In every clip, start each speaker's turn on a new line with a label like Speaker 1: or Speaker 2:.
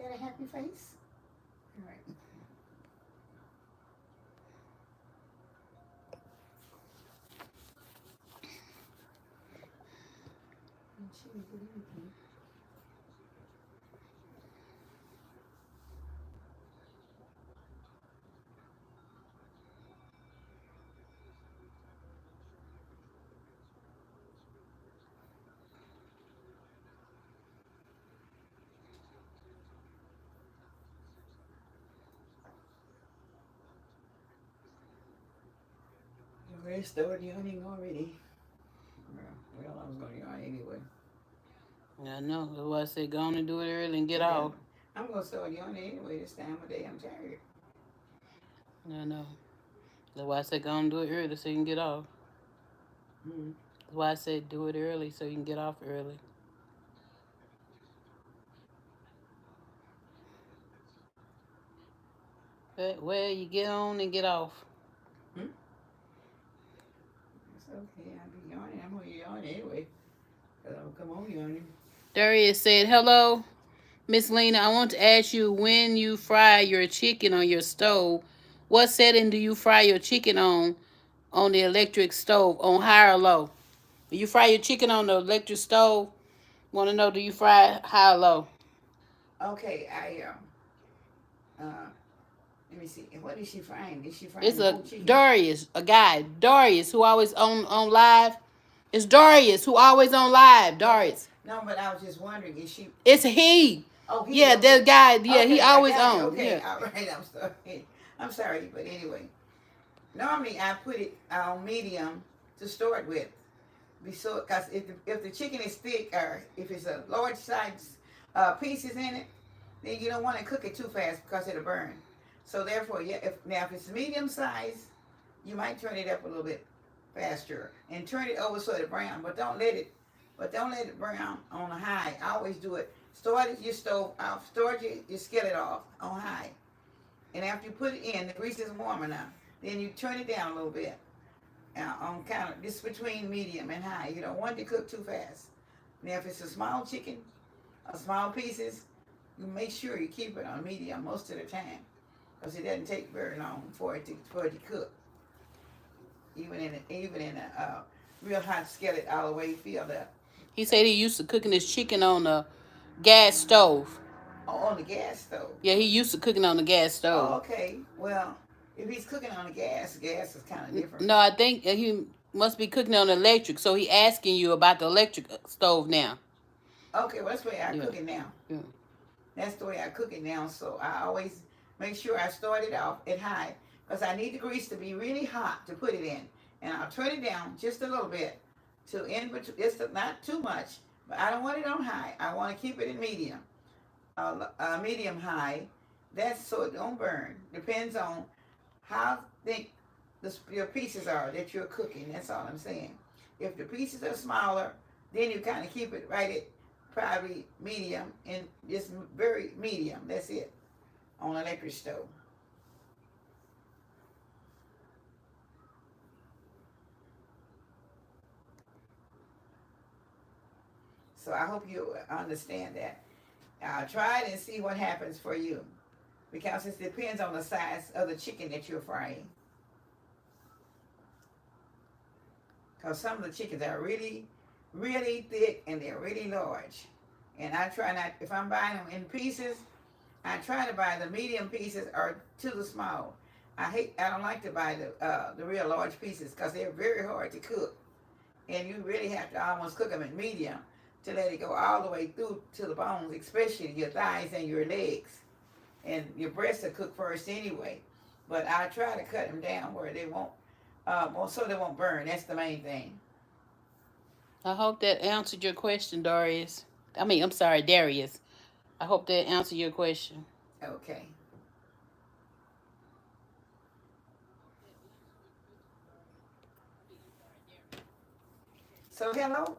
Speaker 1: Got a happy face? All right. You already started yawning already. Well, I was going to yawn anyway.
Speaker 2: I know. That's why I said go on and do it early and get
Speaker 1: Yeah.
Speaker 2: off.
Speaker 1: I'm going to start yawning anyway this time of day. I'm tired.
Speaker 2: I know. That's why I said go on and do it early so you can get off.
Speaker 1: Mm.
Speaker 2: That's why I said do it early so you can get off early. But, well, you get on and get off.
Speaker 1: Hmm? It's okay. I'll be yawning. I'm going to yawn anyway. Because I'll come home yawning.
Speaker 2: Darius said, hello, Miss Lena. I want to ask you when you fry your chicken on your stove, what setting do you fry your chicken on the electric stove? On high or low? Do you fry your chicken on the electric stove? Want to know, do you fry high or low?
Speaker 1: Okay, let me see. What is she frying? Is she
Speaker 2: It's
Speaker 1: frying the
Speaker 2: a
Speaker 1: whole chicken?
Speaker 2: Darius, a guy. Darius, who always on live. It's Darius, who always on live.
Speaker 1: Okay.
Speaker 2: Darius.
Speaker 1: No, but I was just wondering, is she?
Speaker 2: It's he.
Speaker 1: Oh, he.
Speaker 2: Yeah,
Speaker 1: Okay.
Speaker 2: that guy. Yeah, he
Speaker 1: Okay, I
Speaker 2: always
Speaker 1: got it.
Speaker 2: on.
Speaker 1: Okay,
Speaker 2: Yeah.
Speaker 1: all right. I'm sorry. I'm sorry, but anyway, normally I put it on medium to start with, because if the chicken is thick or if it's a large size pieces in it, then you don't want to cook it too fast because it'll burn. So therefore, yeah. If it's medium size, you might turn it up a little bit faster and turn it over so it brown, but don't let it brown on a high. I always do it. Start your stove off. Start your skillet off on high, and after you put it in, the grease is warm enough. Then you turn it down a little bit on kind of this between medium and high. You don't want it to cook too fast. Now, if it's a small chicken, small pieces, you make sure you keep it on medium most of the time, because it doesn't take very long for it to cook. Even in a real hot skillet, all the way filled up.
Speaker 2: He said he used to cooking his chicken on the gas stove.
Speaker 1: Oh, on the gas stove.
Speaker 2: Yeah, he used to cooking on the gas
Speaker 1: Oh,
Speaker 2: stove.
Speaker 1: okay. Well, if he's cooking on the gas is kind of different.
Speaker 2: No, I think he must be cooking on electric. So he asking you about the electric stove now.
Speaker 1: Okay, well, that's the way I
Speaker 2: Yeah.
Speaker 1: cook it now.
Speaker 2: Yeah.
Speaker 1: That's the way I cook it now. So I always make sure I start it off at high, because I need the grease to be really hot to put it in, and I'll turn it down just a little bit to in between. It's not too much, but I don't want it on high. I want to keep it in medium, medium high. That's so it don't burn. Depends on how thick your pieces are that you're cooking. That's all I'm saying. If the pieces are smaller, then you kind of keep it right at probably medium, and just very medium. That's it on electric stove. So I hope you understand that. Try it and see what happens for you, because it depends on the size of the chicken that you're frying. Because some of the chickens are really, really thick and they're really large. And I try not, if I'm buying them in pieces, I try to buy the medium pieces or to the small. I don't like to buy the real large pieces because they're very hard to cook. And you really have to almost cook them in medium to let it go all the way through to the bones, especially your thighs and your legs. And your breasts are cooked first anyway. But I try to cut them down where they won't, so they won't burn. That's the main thing.
Speaker 2: I hope that answered your question, Darius. I'm sorry, Darius. I hope that answered your question.
Speaker 1: Okay. So hello,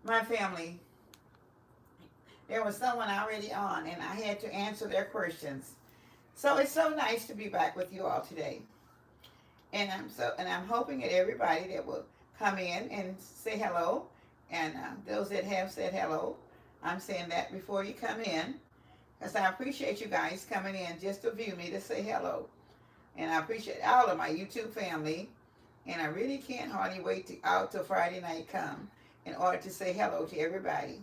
Speaker 1: my family. There was someone already on, and I had to answer their questions. So it's so nice to be back with you all today. And I'm hoping that everybody that will come in and say hello, and those that have said hello, I'm saying that before you come in. Because I appreciate you guys coming in just to view me, to say hello. And I appreciate all of my YouTube family. And I really can't hardly wait to out till Friday night come in order to say hello to everybody.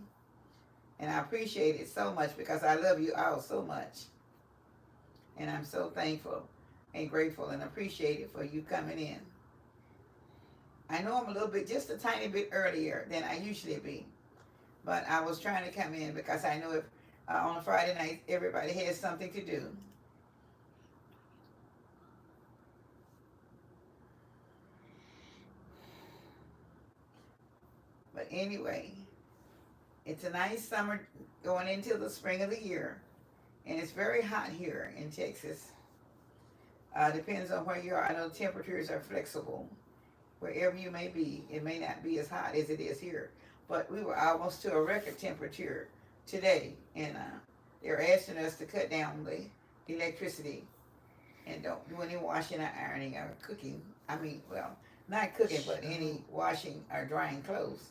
Speaker 1: And I appreciate it so much because I love you all so much. And I'm so thankful and grateful and appreciated for you coming in. I know I'm a little bit, just a tiny bit earlier than I usually be. But I was trying to come in because I know if on a Friday night everybody has something to do. But anyway, it's a nice summer going into the spring of the year. And it's very hot here in Texas. Depends on where you are. I know temperatures are flexible. Wherever you may be, it may not be as hot as it is here. But we were almost to a record temperature today. And they're asking us to cut down the electricity and don't do any washing or ironing or cooking. I mean, well, not cooking, but any washing or drying clothes.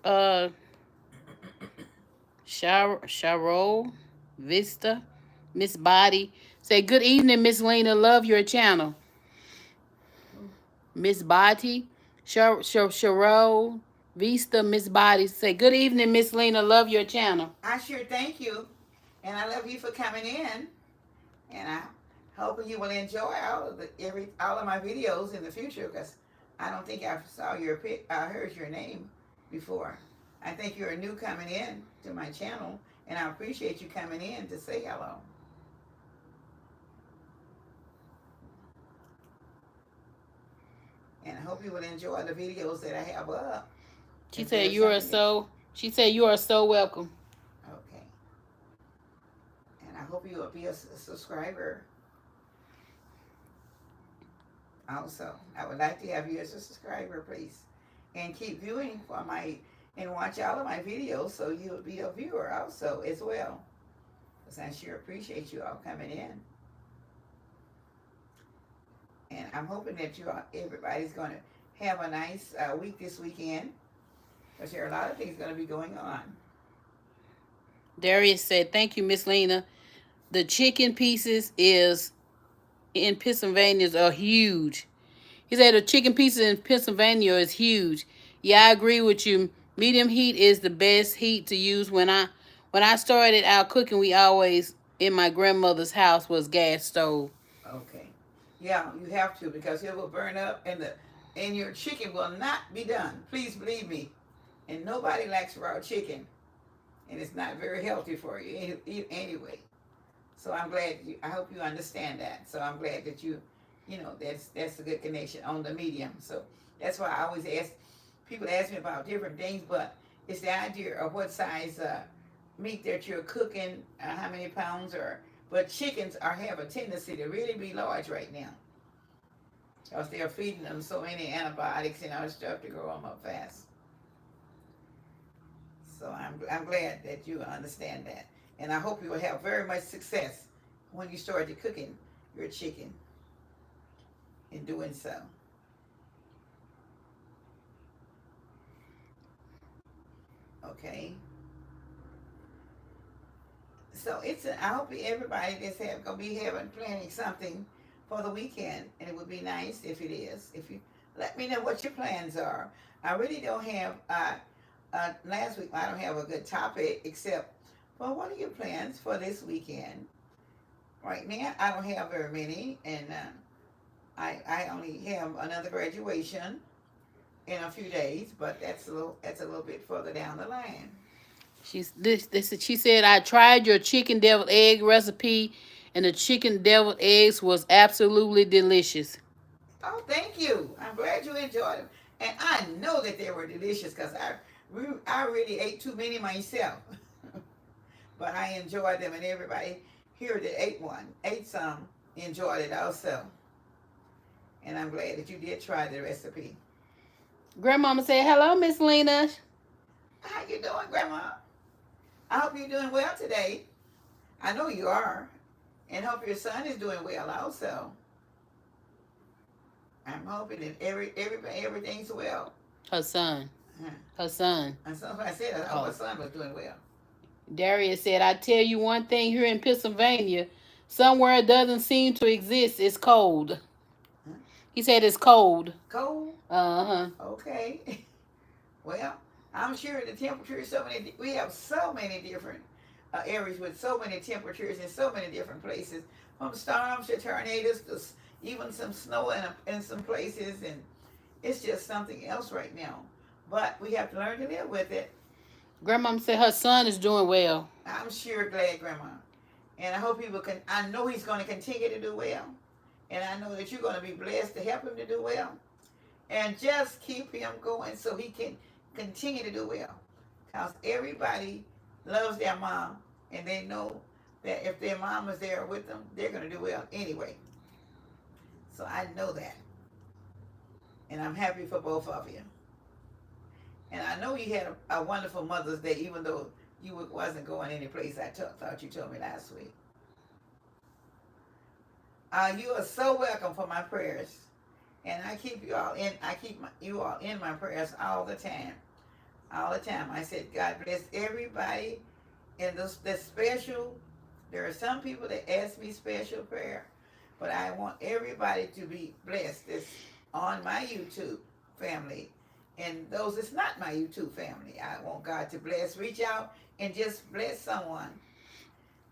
Speaker 2: Uh, Cheryl Vista, Miss Body. Say, good evening, Miss Lena. Love your channel. Miss Body. Cheryl Vista, Miss Body. Say, good evening, Miss Lena. Love your channel.
Speaker 1: I sure thank you. And I love you for coming in. And I hope you will enjoy all of my videos in the future because I don't think I saw heard your name before. I think you're new coming in to my channel, and I appreciate you coming in to say hello. And I hope you will enjoy the videos that I have up.
Speaker 2: She said you are so. She said you are so welcome.
Speaker 1: Okay. And I hope you will be a subscriber. Also, I would like to have you as a subscriber, please, and keep viewing and watch all of my videos, so you will be a viewer also as well. Because I sure appreciate you all coming in. And I'm hoping that everybody's going to have a nice week this weekend, because there are a lot of things going to be going on.
Speaker 2: Darius said, thank you, Miss Lena. The chicken pieces in Pennsylvania are huge. He said the chicken pieces in Pennsylvania is huge. Yeah, I agree with you. Medium heat is the best heat to use. When I started out cooking, we always in my grandmother's house was gas stove.
Speaker 1: Okay. Yeah, you have to, because it will burn up and your chicken will not be done. Please believe me. And nobody likes raw chicken. And it's not very healthy for you anyway. So I'm glad I hope you understand that. So I'm glad that that's a good connection on the medium. So that's why I always people ask me about different things, but it's the idea of what size meat that you're cooking, how many pounds, but chickens have a tendency to really be large right now. Because they're feeding them so many antibiotics and other stuff to grow them up fast. So I'm glad that you understand that. And I hope you will have very much success when you start cooking your chicken in doing so. Okay. So I hope everybody that's gonna be planning something for the weekend, and it would be nice if it is. If you let me know what your plans are. I really don't have. Last week I don't have a good topic except, well, what are your plans for this weekend? Right now I don't have very many, and I only have another graduation in a few days, but that's a little bit further down the line.
Speaker 2: She said, I tried your chicken deviled egg recipe, and the chicken deviled eggs was absolutely delicious.
Speaker 1: Oh, thank you. I'm glad you enjoyed them. And I know that they were delicious because I really ate too many myself. But I enjoyed them, and everybody here that ate some, enjoyed it also. And I'm glad that you did try the recipe.
Speaker 2: Grandmama said, hello, Miss Lena.
Speaker 1: How you doing, Grandma? I hope you're doing well today. I know you are. And hope your son is doing well also. I'm hoping that everything's well.
Speaker 2: Her son.
Speaker 1: Huh.
Speaker 2: Her son.
Speaker 1: And so I said, I hope her son was doing well.
Speaker 2: Darius said, I tell you one thing here in Pennsylvania, somewhere it doesn't seem to exist. It's cold.
Speaker 1: Huh?
Speaker 2: He said it's cold.
Speaker 1: Cold?
Speaker 2: Uh-huh.
Speaker 1: Okay. Well, I'm sure the temperature is so many. We have so many different areas with so many temperatures in so many different places, from storms to tornadoes to even some snow in some places, and it's just something else right now. But we have to learn to live with it.
Speaker 2: Grandmom said her son is doing well.
Speaker 1: I'm sure glad, Grandma, and I hope he will. I know he's going to continue to do well, and I know that you're going to be blessed to help him to do well, and just keep him going so he can continue to do well. Because everybody loves their mom, and they know that if their mom is there with them, they're going to do well anyway. So I know that, and I'm happy for both of you. And I know you had a wonderful Mother's Day, even though you wasn't going any place. Thought you told me last week. You are so welcome for my prayers, and I keep you all in. I keep you all in my prayers all the time. All the time. I said, God bless everybody in this special. There are some people that ask me special prayer, but I want everybody to be blessed. That's on my YouTube family, and those that's not my YouTube family. I want God to bless. Reach out and just bless someone,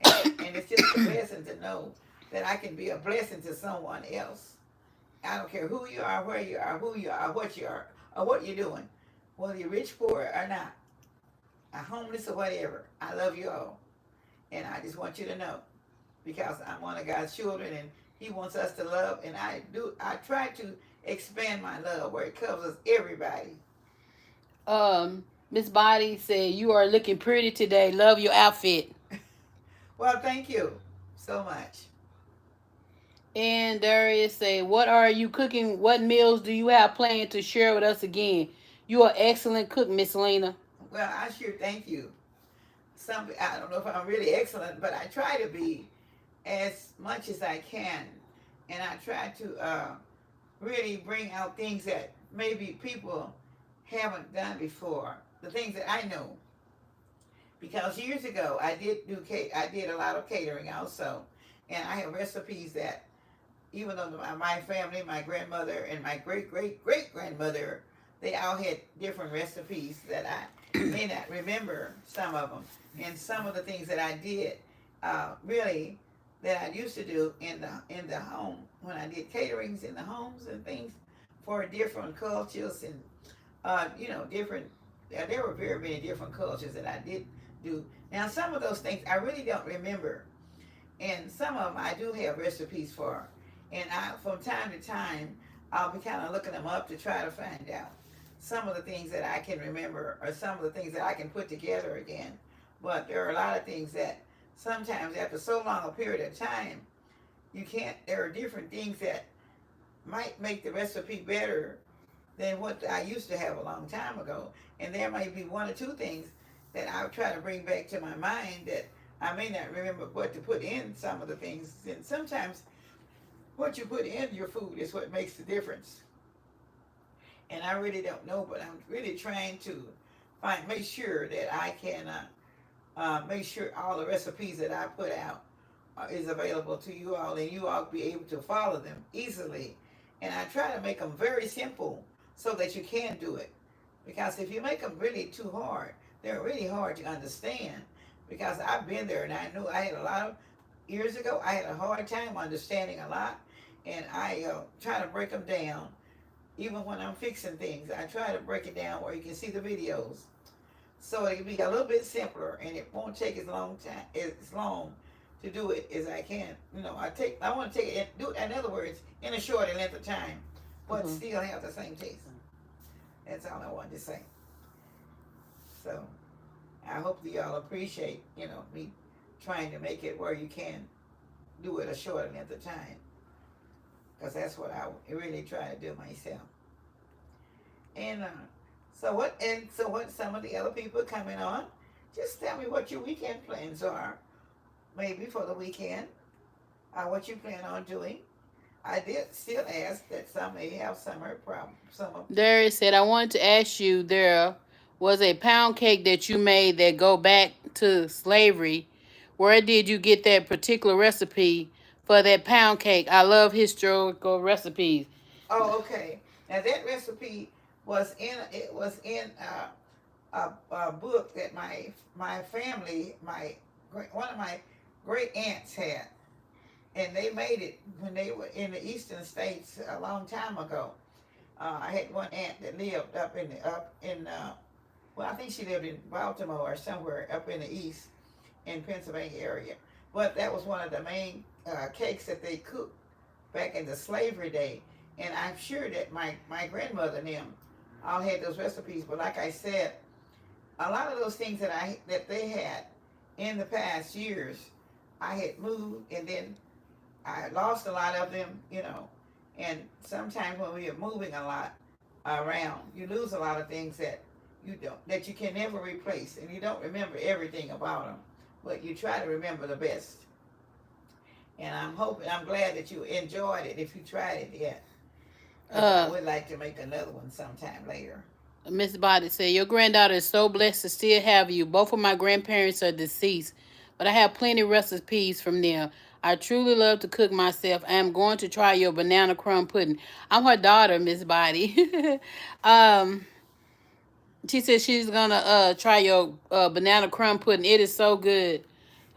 Speaker 1: and it's just a blessing to know that I can be a blessing to someone else. I don't care who you are, where you are, who you are, what you are, or what you're doing, whether you're rich, poor, or not, or homeless, or whatever. I love you all, and I just want you to know, because I'm one of God's children, and He wants us to love, and I do. I try to expand my love where it covers everybody.
Speaker 2: Miss Body said, you are looking pretty today. Love your outfit.
Speaker 1: Well, thank you so much.
Speaker 2: And Darius said, what are you cooking? What meals do you have planned to share with us again? You are excellent cook, Miss Lena.
Speaker 1: Well, I sure thank you. I don't know if I'm really excellent, but I try to be as much as I can, and I try to really bring out things that maybe people haven't done before. The things that I know, because years ago I did a lot of catering also, and I have recipes that even though my family, my grandmother, and my great great great grandmother, they all had different recipes that I may not remember some of them, and some of the things that I did really that I used to do in the home when I did caterings in the homes and things for different cultures and different. There were very many different cultures that I did do. Now some of those things I really don't remember, and some of them I do have recipes for, and from time to time I'll be kind of looking them up to try to find out some of the things that I can remember or some of the things that I can put together again. But there are a lot of things that sometimes after so long a period of time, you can't. There are different things that might make the recipe better than what I used to have a long time ago, and there might be one or two things that I'll try to bring back to my mind that I may not remember what to put in some of the things. And sometimes what you put in your food is what makes the difference. And I really don't know, but I'm really trying to make sure that I can make sure all the recipes that I put out is available to you all, and you all be able to follow them easily. And I try to make them very simple so that you can do it. Because if you make them really too hard, they're really hard to understand. Because I've been there, and I knew I had a lot of years ago. I had a hard time understanding a lot, and I try to break them down. Even when I'm fixing things, I try to break it down where you can see the videos, so it can be a little bit simpler, and it won't take as long to do it as I can. I want to take it do it. In other words, in a shorter length of time, but still have the same taste. That's all I wanted to say. So I hope that y'all appreciate me trying to make it where you can do it a shorter length of time, because that's what I really try to do myself. And so what some of the other people coming on, just tell me what your weekend plans are, maybe for the weekend, what you plan on doing. I did still ask that some may have summer problems.
Speaker 2: Darius said, I wanted to ask you there, was a pound cake that you made that go back to slavery. Where did you get that particular recipe for that pound cake? I love historical recipes.
Speaker 1: Oh, okay. Now that recipe was in a book that my family, one of my great aunts had, and they made it when they were in the eastern states a long time ago. I had one aunt that lived up in well, I think she lived in Baltimore or somewhere up in the east in Pennsylvania area. But that was one of the main cakes that they cooked back in the slavery day. And I'm sure that my grandmother and them all had those recipes. But like I said, a lot of those things that they had in the past years, I had moved and then I lost a lot of them, And sometimes when we are moving a lot around, you lose a lot of things that you can never replace, and you don't remember everything about them, but you try to remember the best. And I'm glad that you enjoyed it if you tried it yet, because I
Speaker 2: Uh,
Speaker 1: would like to make another one sometime later.
Speaker 2: Miss Body said, your granddaughter is so blessed to still have you. Both of my grandparents are deceased, but I have plenty of recipes from them. I truly love to cook myself. I am going to try your banana crumb pudding. I'm her daughter, Miss Body. um, she said she's gonna try your banana crumb pudding. It is so good.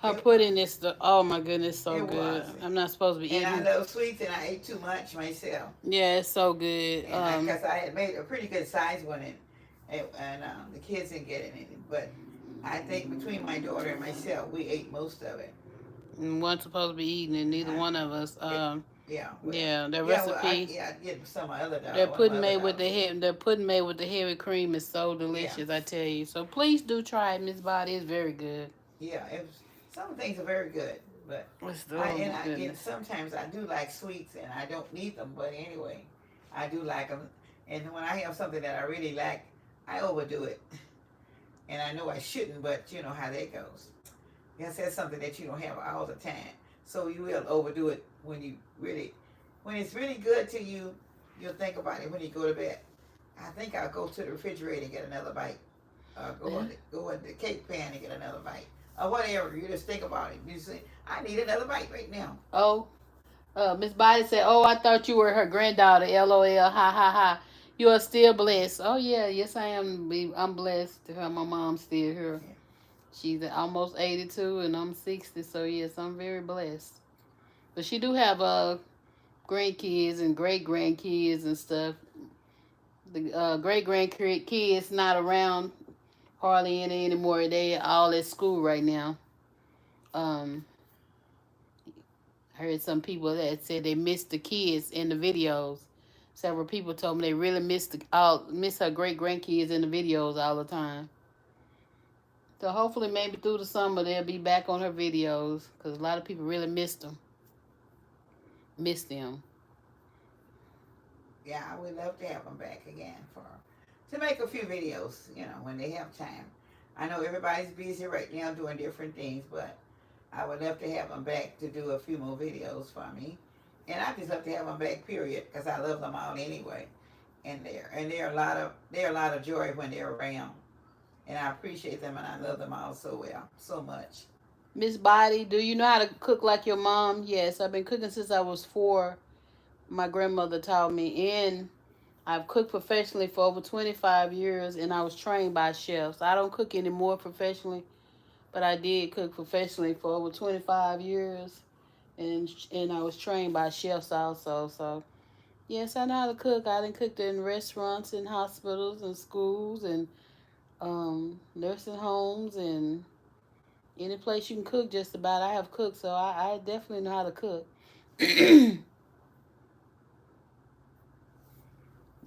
Speaker 2: Her
Speaker 1: It
Speaker 2: pudding is oh my goodness, so
Speaker 1: it
Speaker 2: good.
Speaker 1: was,
Speaker 2: I'm not supposed to be
Speaker 1: and I
Speaker 2: eating.
Speaker 1: love sweets, and I ate too much myself,
Speaker 2: Yeah, it's so good.
Speaker 1: and because I had made a pretty good size one, and the kids didn't get any, but I think between my daughter and myself, we ate most of it.
Speaker 2: And wasn't supposed to be eating it. Neither
Speaker 1: I,
Speaker 2: one of us.
Speaker 1: it yeah, well,
Speaker 2: Yeah, the
Speaker 1: yeah, well,
Speaker 2: recipe.
Speaker 1: I get some of my other
Speaker 2: That
Speaker 1: dog, one of my
Speaker 2: pudding
Speaker 1: other
Speaker 2: made with
Speaker 1: dogs.
Speaker 2: the pudding made with the heavy cream is so
Speaker 1: Yeah,
Speaker 2: delicious. I tell you. So please do try it, Miss Body. It's very good.
Speaker 1: yeah. Some things are very good, but
Speaker 2: Oh my
Speaker 1: and
Speaker 2: goodness.
Speaker 1: sometimes I do like sweets, and I don't need them, but anyway, I do like them. And when I have something that I really like, I overdo it, and I know I shouldn't, but you know how that goes. Yes, that's something that you don't have all the time, so you will overdo it when it's really good to you. You'll think about it when you go to bed. I think I'll go to the refrigerator and get another bite. Go in the cake pan and get another bite, or whatever. You just think about it. You say, I need another bite right now.
Speaker 2: Oh, Miss Body said, "Oh, I thought you were her granddaughter." LOL. Ha ha ha. You are still blessed. Oh yeah, yes I am. I'm blessed to have my mom still here.
Speaker 1: Yeah,
Speaker 2: She's almost 82 and I'm 60. So yes, I'm very blessed. But she do have grandkids and great grandkids and stuff. The great grandkids not around hardly any anymore. They all at school right now. Um, I heard some people that said they missed the kids in the videos. Several people told me they really miss her great grandkids in the videos all the time. So hopefully maybe through the summer they'll be back on her videos because a lot of people really miss them.
Speaker 1: yeah. I would love to have them back again to make a few videos. When they have time. I know everybody's busy right now doing different things, but I would love to have them back to do a few more videos for me. And I just love to have them back, period, because I love them all anyway. And they're a lot of joy when they're around. And I appreciate them and I love them all so well, so much.
Speaker 2: Miss Body, do you know how to cook like your mom? Yes, I've been cooking since I was 4. My grandmother taught me, and I've cooked professionally for over 25 years, and I was trained by chefs. I don't cook anymore professionally, but I did cook professionally for over 25 years, and I was trained by chefs also. So yes, I know how to cook. I done cooked in restaurants, and hospitals, and schools, and nursing homes, and any place you can cook. Just about, I have cooked, so I definitely know how to cook.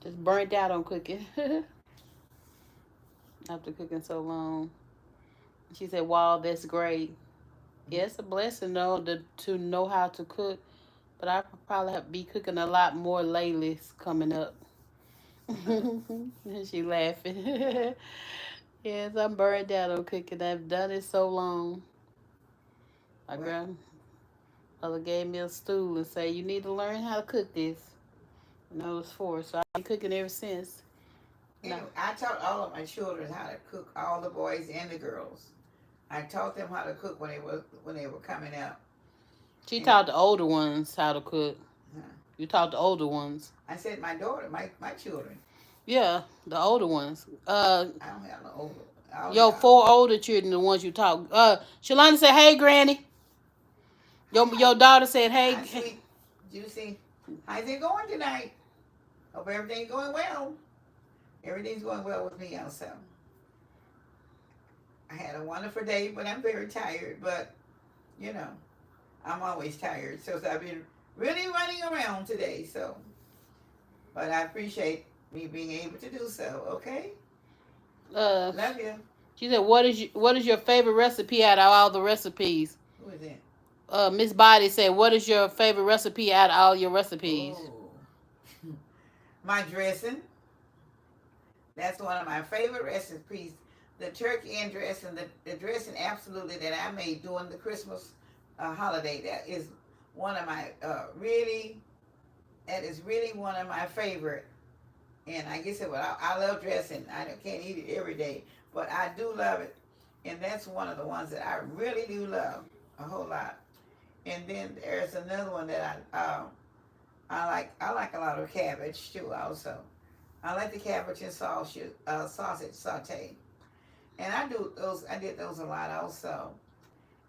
Speaker 2: Just burnt out on cooking after cooking so long. She said, "Wow, that's great." Yeah, it's a blessing though to know how to cook, but I probably have be cooking a lot more lately coming up. She laughing. Yes, I'm burned out on cooking. I've done it so long. My
Speaker 1: Well,
Speaker 2: grandmother gave me a stool and say, "You need to learn how to cook this." And I was 4, so I've been cooking ever since.
Speaker 1: Anyway, I taught all of my children how to cook, all the boys and the girls. I taught them how to cook when they were coming up.
Speaker 2: She
Speaker 1: And
Speaker 2: taught the older ones how to cook.
Speaker 1: uh,
Speaker 2: You taught the older ones.
Speaker 1: I said my daughter, my children.
Speaker 2: Yeah, the older ones.
Speaker 1: I don't have no older. All
Speaker 2: Your
Speaker 1: y'all.
Speaker 2: 4 older children, the ones you taught. Shalana said, "Hey, Granny." Your
Speaker 1: Hi.
Speaker 2: daughter said, "Hey."
Speaker 1: Hi, sweet Juicy. How's it going tonight? Hope everything's going well. Everything's going well with me also. I had a wonderful day, but I'm very tired. But, you know, I'm always tired. So I've been really running around today. So, but I appreciate me being able to do so. Okay?
Speaker 2: Uh,
Speaker 1: Love you.
Speaker 2: she said, what is your favorite recipe out of all the recipes?"
Speaker 1: Who is it?
Speaker 2: Miss Body said, "What is your favorite recipe out of all your recipes?"
Speaker 1: Oh, my dressing. That's one of my favorite recipes. The turkey and dressing, the dressing absolutely that I made during the Christmas holiday. That is one of my that is really one of my favorite. And I guess I love dressing. I can't eat it every day, but I do love it. And that's one of the ones that I really do love a whole lot. And then there's another one that I like. I like a lot of cabbage too. Also, I like the cabbage and sausage saute. And I do those. I did those a lot also.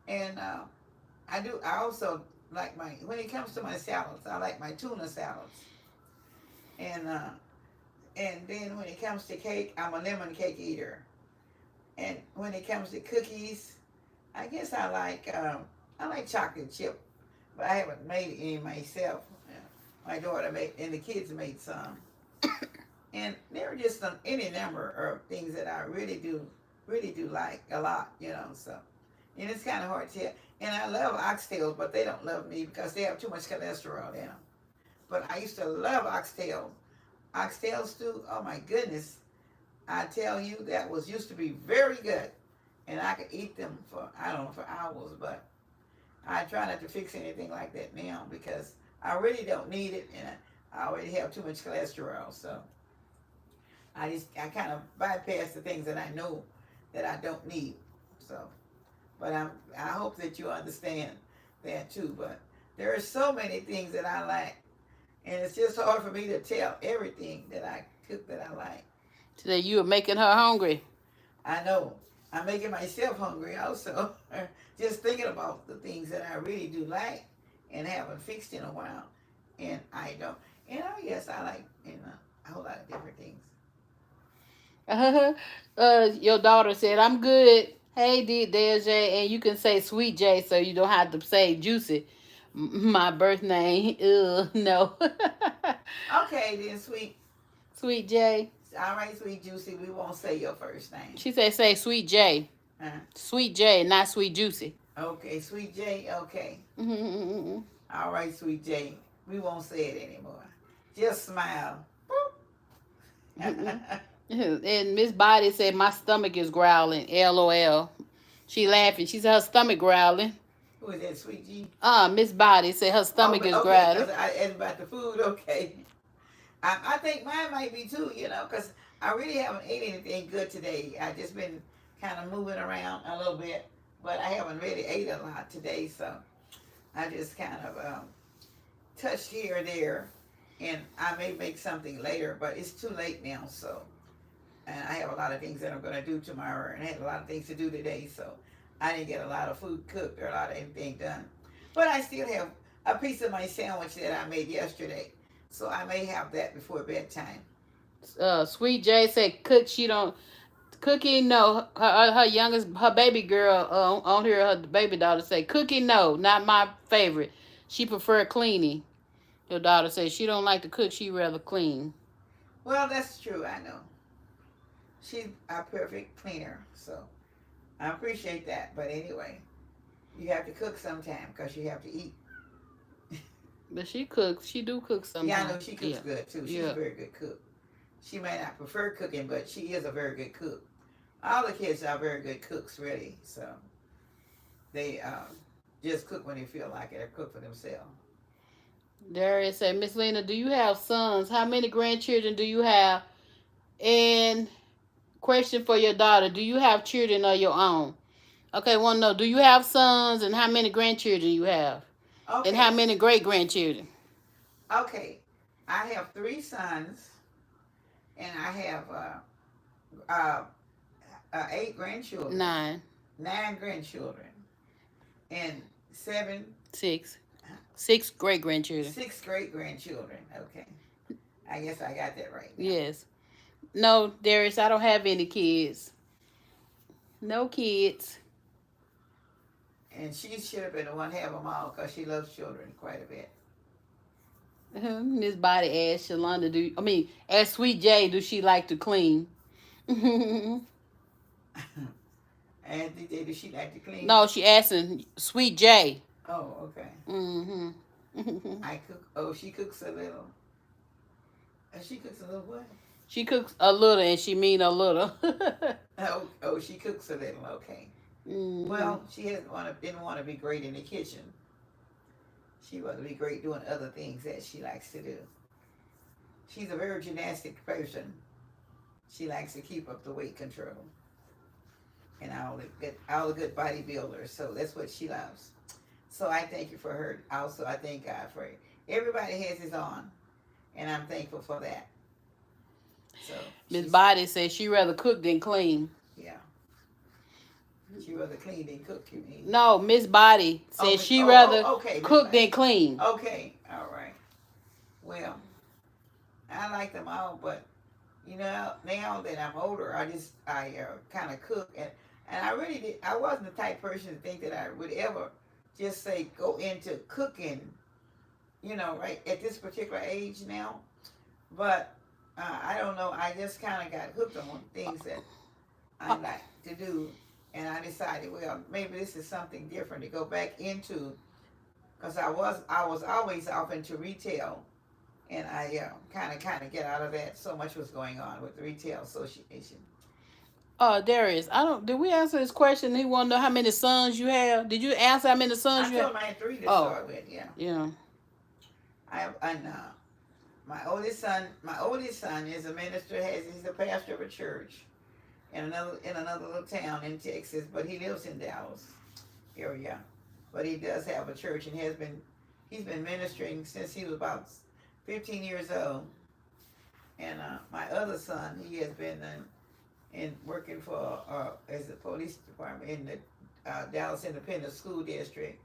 Speaker 1: And I also like when it comes to my salads. I like my tuna salads. And then when it comes to cake, I'm a lemon cake eater. And when it comes to cookies, I guess I like chocolate chip, but I haven't made any myself. My daughter made, and the kids made some. And there are just any number of things that I really do like a lot, So, and it's kind of hard to tell. And I love oxtails, but they don't love me because they have too much cholesterol in them. But I used to love oxtails. Oxtail stew, oh my goodness. I tell you, that used to be very good. And I could eat them I don't know, for hours, but I try not to fix anything like that now because I really don't need it and I already have too much cholesterol. So I kind of bypass the things that I know that I don't need. So, but I hope that you understand that too. But there are so many things that I like, and it's just hard for me to tell everything that I cook that I like.
Speaker 2: Today you were making her hungry.
Speaker 1: I know. I'm making myself hungry also. Just thinking about the things that I really do like and haven't fixed in a while. And I don't. Yes, I like a whole lot of different things.
Speaker 2: Your daughter said, "I'm good." Hey, there's Jay, and you can say Sweet J, so you don't have to say Juicy. My birth name. No.
Speaker 1: Okay, then, sweet.
Speaker 2: Sweet J.
Speaker 1: All right, sweet Juicy. We won't say your first name.
Speaker 2: She said, "Say Sweet J." Sweet J, not Sweet Juicy.
Speaker 1: Okay, Sweet J. Okay. All right, Sweet J. We won't say it anymore. Just smile.
Speaker 2: And Miss Body said, "My stomach is growling." LOL. She laughing. She said her stomach growling.
Speaker 1: Who is that, Sweet G?
Speaker 2: Miss Body said her stomach is
Speaker 1: okay,
Speaker 2: growling.
Speaker 1: I asked about the food. Okay. I think mine might be too, because I really haven't ate anything good today. I've just been kind of moving around a little bit, but I haven't really ate a lot today, so I just kind of touched here or there, and I may make something later, but it's too late now, so. And I have a lot of things that I'm going to do tomorrow, and I had a lot of things to do today, so I didn't get a lot of food cooked or a lot of anything done. But I still have a piece of my sandwich that I made yesterday, so I may have that before bedtime.
Speaker 2: Sweet J said, she don't cooking. No, her baby girl on here, her baby daughter say, "Cooking, no, not my favorite. She prefer cleaning." Your daughter says she don't like to cook; she rather clean.
Speaker 1: Well, that's true. I know. She's a perfect cleaner, so I appreciate that. But anyway, you have to cook sometime because you have to eat.
Speaker 2: But she cooks. She do cook sometimes.
Speaker 1: Yeah, I know she cooks good too. She's a very good cook. She may not prefer cooking, but she is a very good cook. All the kids are very good cooks, really. So they just cook when they feel like it or cook for themselves.
Speaker 2: Darius said, "Miss Lena, do you have sons? How many grandchildren do you have? And question for your daughter: do you have children of your own? Okay, want to know: do you have sons, and how many grandchildren you have, and how
Speaker 1: Okay.
Speaker 2: many great grandchildren?
Speaker 1: Okay. I have 3 sons, and I have uh, 8 grandchildren,
Speaker 2: 9,
Speaker 1: 9 grandchildren, and seven,
Speaker 2: 6, 6 great grandchildren.
Speaker 1: 6 great grandchildren. Okay. I guess I got that right now.
Speaker 2: Yes. No, Darius, I don't have any kids. No kids.
Speaker 1: And she should have been the one to have them all because she loves children quite a bit.
Speaker 2: Miss Body asked Shalonda, asked Sweet J, do she like to clean?
Speaker 1: And did she like to clean?
Speaker 2: No, she asking Sweet J.
Speaker 1: Oh, okay.
Speaker 2: Mm-hmm.
Speaker 1: I cook. Oh, she cooks a little. She cooks a little what?
Speaker 2: She cooks a little, and she mean a little.
Speaker 1: Oh, she cooks a little. Okay.
Speaker 2: Mm-hmm.
Speaker 1: Well, she didn't want to be great in the kitchen. She wanted to be great doing other things that she likes to do. She's a very gymnastic person. She likes to keep up the weight control and all the good bodybuilders. So that's what she loves. So I thank you for her. Also, I thank God for it. Everybody has his own, and I'm thankful for that. So
Speaker 2: Miss Body says she rather cook than clean.
Speaker 1: Yeah. She rather clean than cook, you mean?
Speaker 2: No, Miss Body says she rather
Speaker 1: okay,
Speaker 2: cook than clean.
Speaker 1: Okay, all right. Well, I like them all, but now that I'm older, I kind of cook, and I really did. I wasn't the type of person to think that I would ever just say go into cooking, right at this particular age now. But I don't know. I just kind of got hooked on things that I like to do, and I decided, well, maybe this is something different to go back into, because I was always off into retail, and I kind of get out of that. So much was going on with the retail association.
Speaker 2: Darius, did we answer this question? He want to know how many sons you have. Did you answer how many sons you have?
Speaker 1: I told him I had 3 to start with. Yeah.
Speaker 2: Yeah.
Speaker 1: I have, and my oldest son is a minister. He's a pastor of a church in another little town in Texas, but he lives in Dallas area. But he does have a church, and he's been ministering since he was about 15 years old. And my other son, he has been in working for as a police department in the Dallas Independent School District.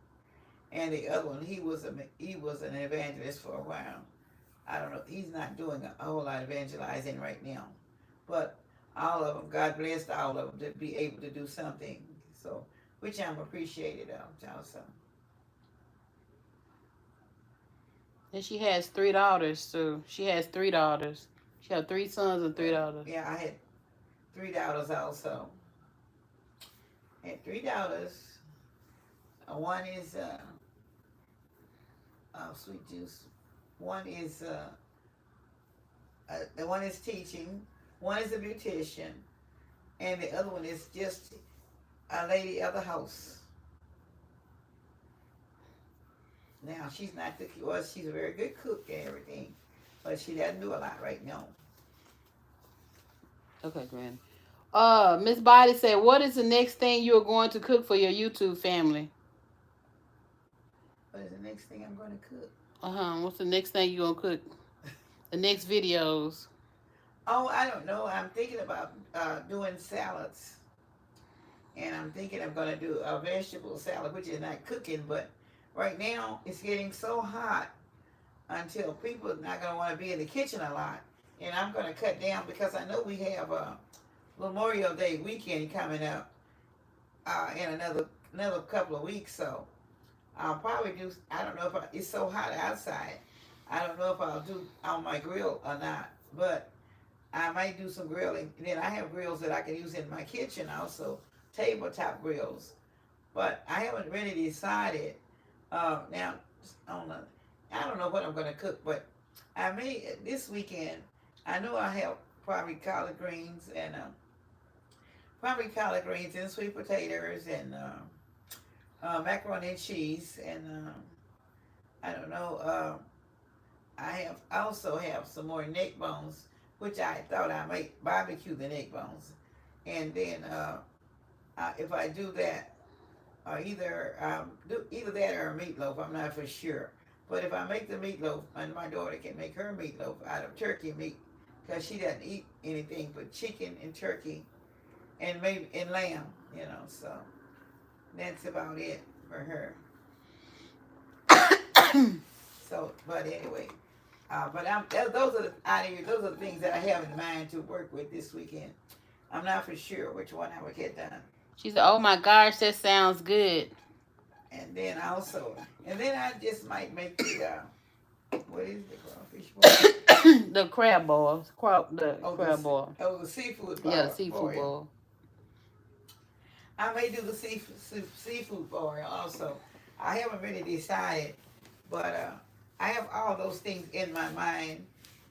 Speaker 1: And the other one, he was an evangelist for a while. I don't know. He's not doing a whole lot of evangelizing right now, but all of them, God blessed all of them to be able to do something. So, which I'm appreciated of, also.
Speaker 2: And she has 3 daughters too. She has 3 daughters. She has 3 sons and 3 daughters.
Speaker 1: Yeah, I had 3 daughters also. I had 3 daughters. One is sweet juice. One is one is teaching. One is a beautician, and the other one is just a lady of the house. Now she's not the she's a very good cook and everything, but she doesn't do a lot right now.
Speaker 2: Okay, Granny. Miss Body said, "What is the next thing you are going to cook for your YouTube family?"
Speaker 1: What is the next thing I'm going to cook?
Speaker 2: What's the next thing you gonna cook? The next videos.
Speaker 1: Oh, I don't know. I'm thinking about doing salads, and I'm thinking I'm going to do a vegetable salad, which is not cooking, but right now it's getting so hot until people are not going to want to be in the kitchen a lot, and I'm going to cut down because I know we have a Memorial Day weekend coming up in another couple of weeks, so I'll probably do. I don't know if it's so hot outside. I don't know if I'll do on my grill or not, but I might do some grilling. And then I have grills that I can use in my kitchen also, tabletop grills. But I haven't really decided. Now, I don't know what I'm going to cook, but I may this weekend. I know I have probably collard greens and sweet potatoes and macaroni and cheese, and I don't know. I also have some more neck bones which I thought I might barbecue the neck bones. And then if I do that, do either that or a meatloaf. I'm not for sure. But if I make the meatloaf, and my daughter can make her meatloaf out of turkey meat, because she doesn't eat anything but chicken and turkey, and maybe and lamb. So that's about it for her. So, but anyway, those are the things that I have in mind to work with this weekend. I'm not for sure which one I would get done.
Speaker 2: She said, "Oh my gosh, that sounds good."
Speaker 1: And then I just might make the what is the crawfish boil?
Speaker 2: The crab balls, crab ball.
Speaker 1: The seafood boil.
Speaker 2: Yeah, seafood boil.
Speaker 1: I may do the seafood boil also. I haven't really decided, but I have all those things in my mind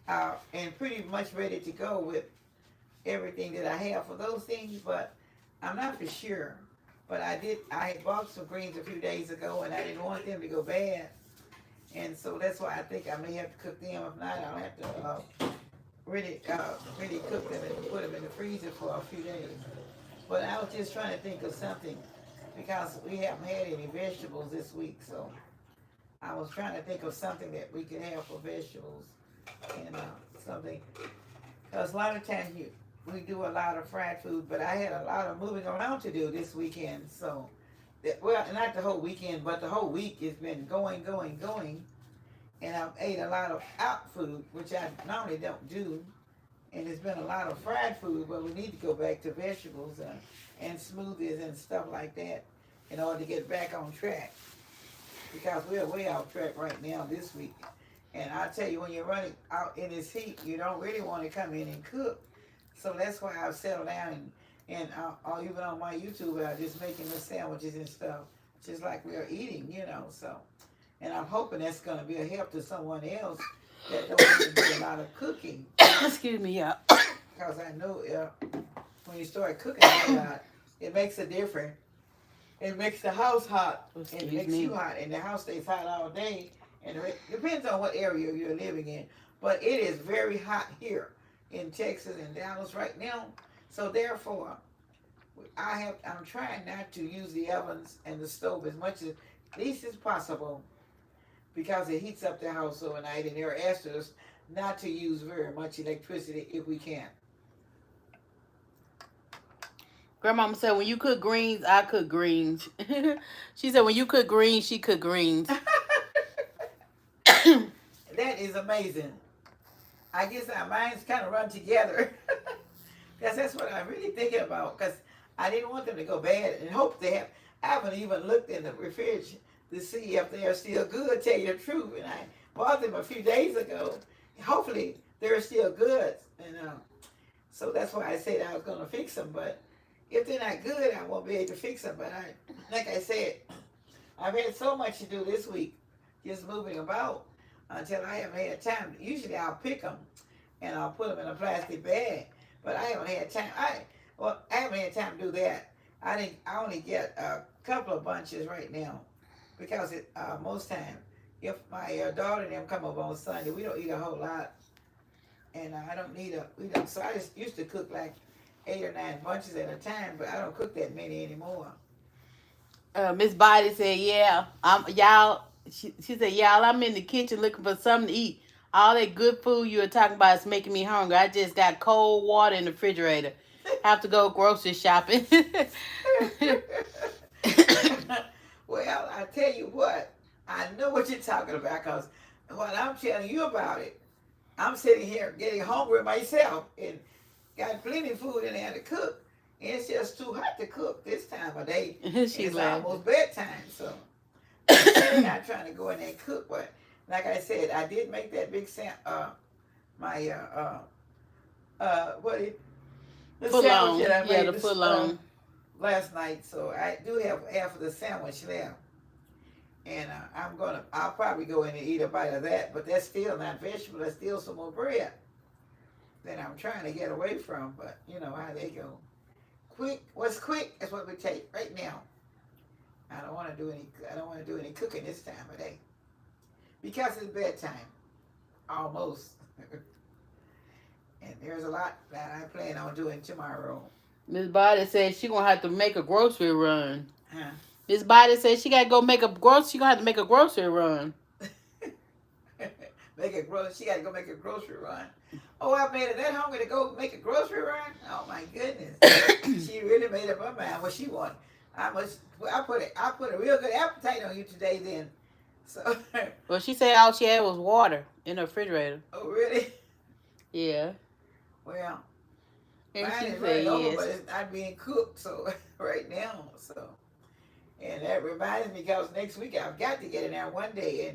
Speaker 1: and pretty much ready to go with everything that I have for those things, but I'm not for sure. But I had bought some greens a few days ago, and I didn't want them to go bad. And so that's why I think I may have to cook them. If not, I'll have to really cook them and put them in the freezer for a few days. But I was just trying to think of something because we haven't had any vegetables this week. So I was trying to think of something that we could have for vegetables and something. Because a lot of times we do a lot of fried food, but I had a lot of moving around to do this weekend. So, well, not the whole weekend, but the whole week has been going. And I've ate a lot of out food, which I normally don't do. And it's been a lot of fried food, but we need to go back to vegetables and smoothies and stuff like that in order to get back on track. Because we're way off track right now this week. And I tell you, when you're running out in this heat, you don't really want to come in and cook. So that's why I've settled down and even on my YouTube, I'm just making the sandwiches and stuff, just like we're eating, So, and I'm hoping that's going to be a help to someone else that don't need to do a lot of cooking.
Speaker 2: Excuse me, yeah.
Speaker 1: Because I know when you start cooking a lot, it makes a difference. It makes the house hot, and it makes you hot, and the house stays hot all day. And it depends on what area you're living in. But it is very hot here in Texas and Dallas right now. So therefore, I'm trying not to use the ovens and the stove as much as least as possible because it heats up the house overnight, and they're asked us not to use very much electricity if we can.
Speaker 2: Grandmama said, when you cook greens, I cook greens. She said, when you cook greens, she cook greens.
Speaker 1: That is amazing. I guess our minds kind of run together. Because that's what I'm really thinking about. Because I didn't want them to go bad and hope they have. I haven't even looked in the refrigerator to see if they're still good, tell you the truth. And I bought them a few days ago. Hopefully, they're still good. And so that's why I said I was going to fix them. But if they're not good, I won't be able to fix them. But like I said, I've had so much to do this week, just moving about, until I haven't had time. Usually I'll pick them and I'll put them in a plastic bag. But I haven't had time. I haven't had time to do that. I only get a couple of bunches right now because most time, if my daughter and them come over on Sunday, we don't eat a whole lot, and I don't need so I just used to cook like 8 or 9 bunches at a time, but I don't cook that many anymore.
Speaker 2: Miss Body said, "Yeah, y'all." She said, "Y'all, I'm in the kitchen looking for something to eat. All that good food you were talking about is making me hungry. I just got cold water in the refrigerator. Have to go grocery shopping."
Speaker 1: Well, I tell you what, I know what you're talking about because what I'm telling you about it, I'm sitting here getting hungry myself and got plenty of food in there to cook. And it's just too hot to cook this time of day. It's almost bedtime, so I'm not trying to go in there and cook. But like I said, I did make that big the sandwich that I made
Speaker 2: the foot long
Speaker 1: last night. So I do have half of the sandwich left. And I'll probably go in and eat a bite of that, but that's still not vegetable, that's still some more bread that I'm trying to get away from, but you know how they go. What's quick is what we take right now. I don't want to do any cooking this time of day. Because it's bedtime. Almost. And there's a lot that I plan on doing tomorrow.
Speaker 2: Miss Body said she gonna have to make a grocery run.
Speaker 1: Huh?
Speaker 2: Miss Body said she gotta go make a grocery. She gonna have to make a grocery run.
Speaker 1: She got to go make a grocery run. Oh, I made her that hungry to go make a grocery run. Oh my goodness, she really made up her mind what she wanted. I put a real good appetite on you today. Then, so.
Speaker 2: Well, she said all she had was water in her refrigerator.
Speaker 1: Oh really?
Speaker 2: Yeah.
Speaker 1: Well,
Speaker 2: And
Speaker 1: mine
Speaker 2: she
Speaker 1: is
Speaker 2: said
Speaker 1: running over,
Speaker 2: yes.
Speaker 1: but it's not being cooked. So right now, so. And that reminds me, because next week I've got to get in there one day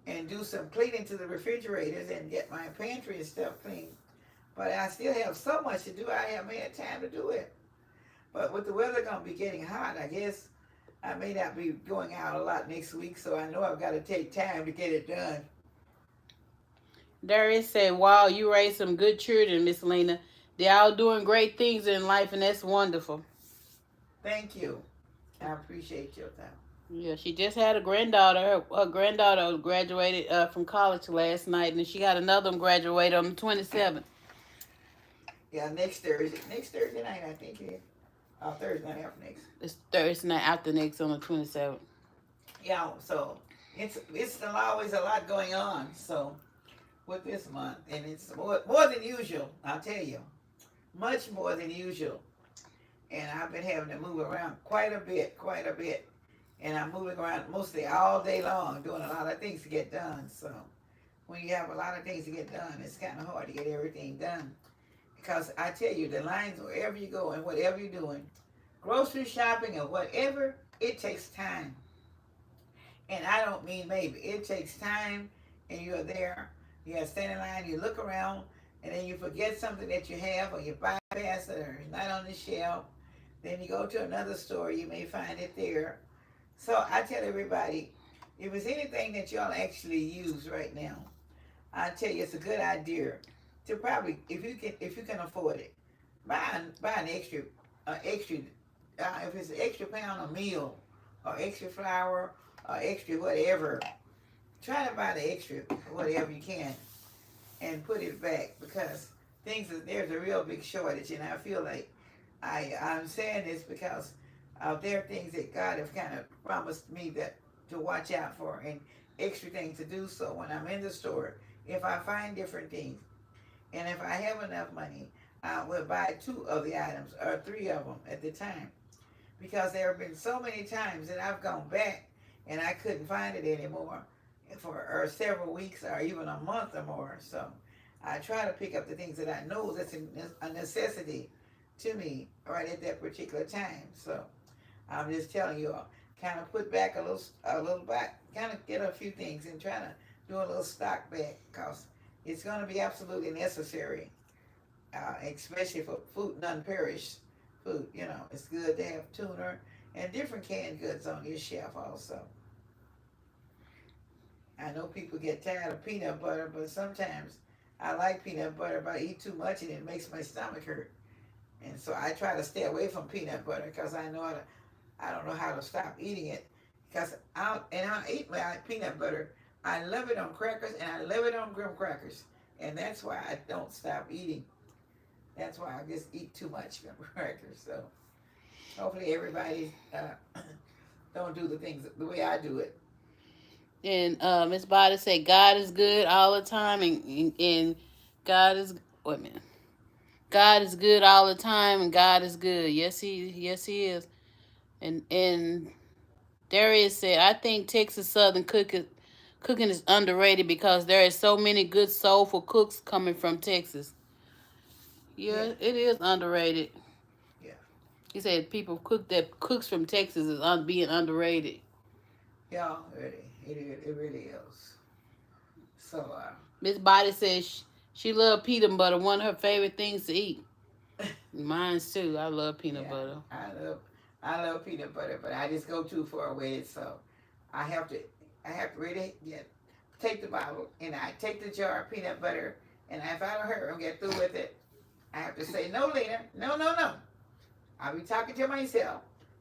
Speaker 1: and do some cleaning to the refrigerators and get my pantry and stuff clean. But I still have so much to do, I haven't had time to do it. But with the weather going to be getting hot, I guess I may not be going out a lot next week, so I know I've got to take time to get it done.
Speaker 2: Darius said, wow, you raised some good children, Miss Lena. They're all doing great things in life, and that's wonderful.
Speaker 1: Thank you. I appreciate your time.
Speaker 2: Yeah, she just had a granddaughter. Her granddaughter graduated from college last night, and she got another one graduated on the 27th.
Speaker 1: Yeah, next Thursday. Next Thursday night, I think it is. Thursday night after next.
Speaker 2: It's Thursday night after next on the 27th.
Speaker 1: Yeah, so it's always a lot going on. So with this month, and it's more than usual. I'll tell you, much more than usual. And I've been having to move around quite a bit. And I'm moving around mostly all day long, doing a lot of things to get done. So when you have a lot of things to get done, it's kind of hard to get everything done. Because I tell you, the lines wherever you go and whatever you're doing, grocery shopping or whatever, it takes time. And I don't mean maybe. It takes time, and you're there. You have to stand in line, you look around, and then you forget something that you have, or you bypass it, or it's not on the shelf. Then you go to another store, you may find it there. So I tell everybody, if it's anything that y'all actually use right now, I tell you it's a good idea to probably, if you can afford it, buy an extra, if it's an extra pound of meal, or extra flour, or extra whatever, try to buy the extra whatever you can, and put it back, because there's a real big shortage, and I feel like I'm saying this because there are things that God has kind of promised me to watch out for, and extra things to do. So when I'm in the store, if I find different things, and if I have enough money, I will buy 2 of the items or 3 of them at the time, because there have been so many times that I've gone back and I couldn't find it anymore for several weeks or even a month or more. So I try to pick up the things that I know that's a necessity to me right at that particular time. So I'm just telling you, kind of put back a little back, kind of get a few things and try to do a little stock back, because it's going to be absolutely necessary, especially for food, non-perished food. You know, it's good to have tuna and different canned goods on your shelf also. I know people get tired of peanut butter, but sometimes I like peanut butter, but I eat too much and it makes my stomach hurt. And so I try to stay away from peanut butter, because I don't know how to stop eating it. Because I eat my peanut butter. I love it on crackers, and I love it on graham crackers. And that's why I don't stop eating. That's why I just eat too much graham crackers. So hopefully everybody don't do the things the way I do it.
Speaker 2: And Miss Body said God is good all the time, and God is, wait a minute. God is good all the time, and God is good. Yes, he is. And Darius said, I think Texas Southern cooking is underrated because there is so many good soulful cooks coming from Texas. Yeah, it is underrated.
Speaker 1: Yeah.
Speaker 2: He said people cooks from Texas is being underrated.
Speaker 1: Yeah, it really is. So
Speaker 2: Miss Body says she loved peanut butter, one of her favorite things to eat. Mine too. I love peanut butter.
Speaker 1: I love peanut butter, but I just go too far with it. So I have to really take the bottle, and I take the jar of peanut butter, and if I don't hurry and get through with it, I have to say, no, Lena, no. I'll be talking to myself,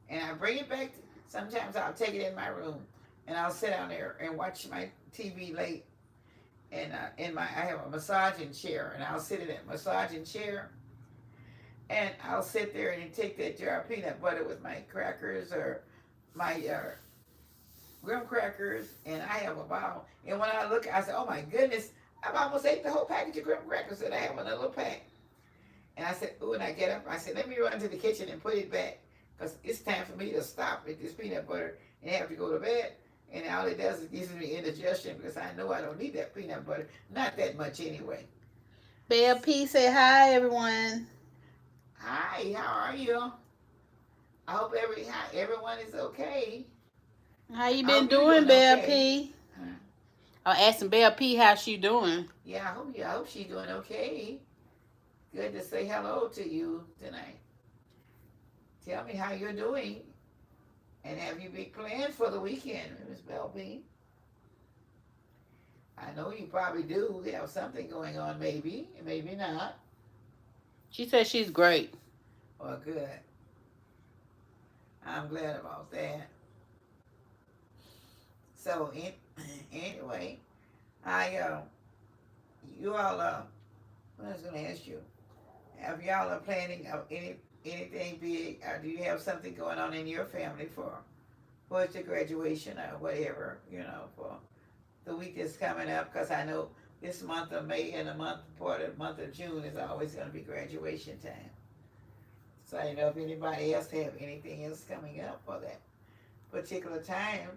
Speaker 1: and I bring it back. Sometimes I'll take it in my room, and I'll sit down there and watch my TV late, And I have a massaging chair, and I'll sit in that massaging chair, and I'll sit there and take that jar of peanut butter with my crackers or my graham crackers, and I have a bowl. And when I look, I say, "Oh my goodness, I've almost ate the whole package of graham crackers that I have in a little pack." And I said, "Ooh," and I get up, I said, "Let me run to the kitchen and put it back, because it's time for me to stop with this peanut butter and have to go to bed." And all it does is gives me indigestion, because I know I don't need that peanut butter, not that much anyway.
Speaker 2: Bear P say hi, everyone.
Speaker 1: Hi, how are you? I hope everyone is okay.
Speaker 2: How you
Speaker 1: I
Speaker 2: been
Speaker 1: hope you're
Speaker 2: doing,
Speaker 1: doing
Speaker 2: Bear
Speaker 1: okay.
Speaker 2: P? I'm asking Bear P how she doing.
Speaker 1: Yeah, I hope she's doing okay. Good to say hello to you tonight. Tell me how you're doing, and have you big plans for the weekend, Miss Belby? I know you probably do have something going on, maybe, maybe not.
Speaker 2: She said she's great.
Speaker 1: Well, good. I'm glad about that. So, anyway, I you all I was going to ask you, have y'all are planning of anything big, or do you have something going on in your family for the graduation or whatever, for the week that's coming up? Because I know this month of May and part of the month of June is always going to be graduation time. So I don't know if anybody else have anything else coming up for that particular time.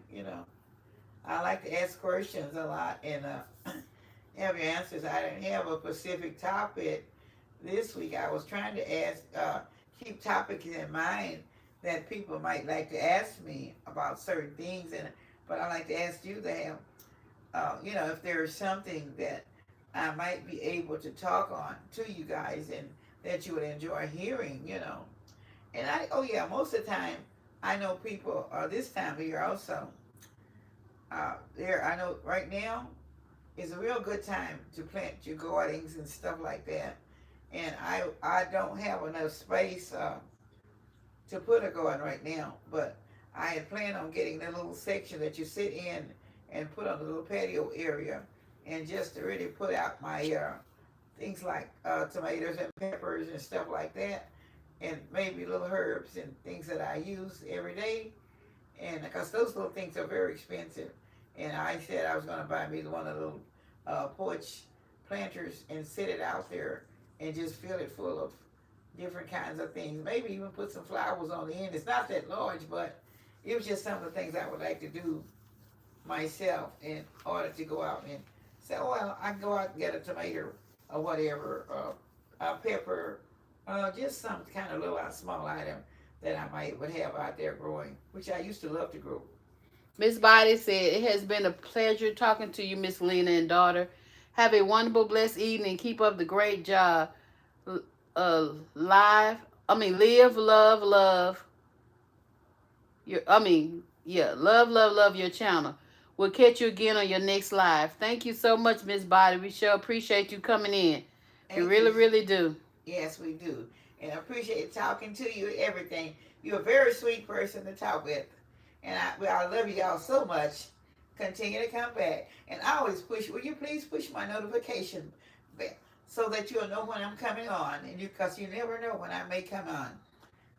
Speaker 1: I like to ask questions a lot and have your answers. I didn't have a specific topic this week. I was trying to keep topics in mind that people might like to ask me about certain things, but I like to ask you to have, if there's something that I might be able to talk on to you guys and that you would enjoy hearing. And most of the time, I know people this time of year also. I know right now is a real good time to plant your gardens and stuff like that. And I don't have enough space to put a garden right now, but I had planned on getting the little section that you sit in and put on the little patio area, and just to really put out my things like tomatoes and peppers and stuff like that, and maybe little herbs and things that I use every day. And because those little things are very expensive, and I said I was going to buy me one of the little porch planters and set it out there and just fill it full of different kinds of things. Maybe even put some flowers on the end. It's not that large, but it was just some of the things I would like to do myself in order to go out and say, "Oh, well, I can go out and get a tomato or whatever, a pepper, just some kind of little small item that I would have out there growing, which I used to love to grow."
Speaker 2: Miss Body said, it has been a pleasure talking to you, Miss Lena and daughter. Have a wonderful, blessed evening. Keep up the great job. Live, love. Love your channel. We'll catch you again on your next live. Thank you so much, Miss Body. We sure appreciate you coming in. We
Speaker 1: Thank
Speaker 2: really,
Speaker 1: you.
Speaker 2: really do.
Speaker 1: Yes, we do. And I appreciate talking to you and everything. You're a very sweet person to talk with. And I love you all so much. Continue to come back. And I always will you please push my notification bell so that you'll know when I'm coming on. And because you never know when I may come on.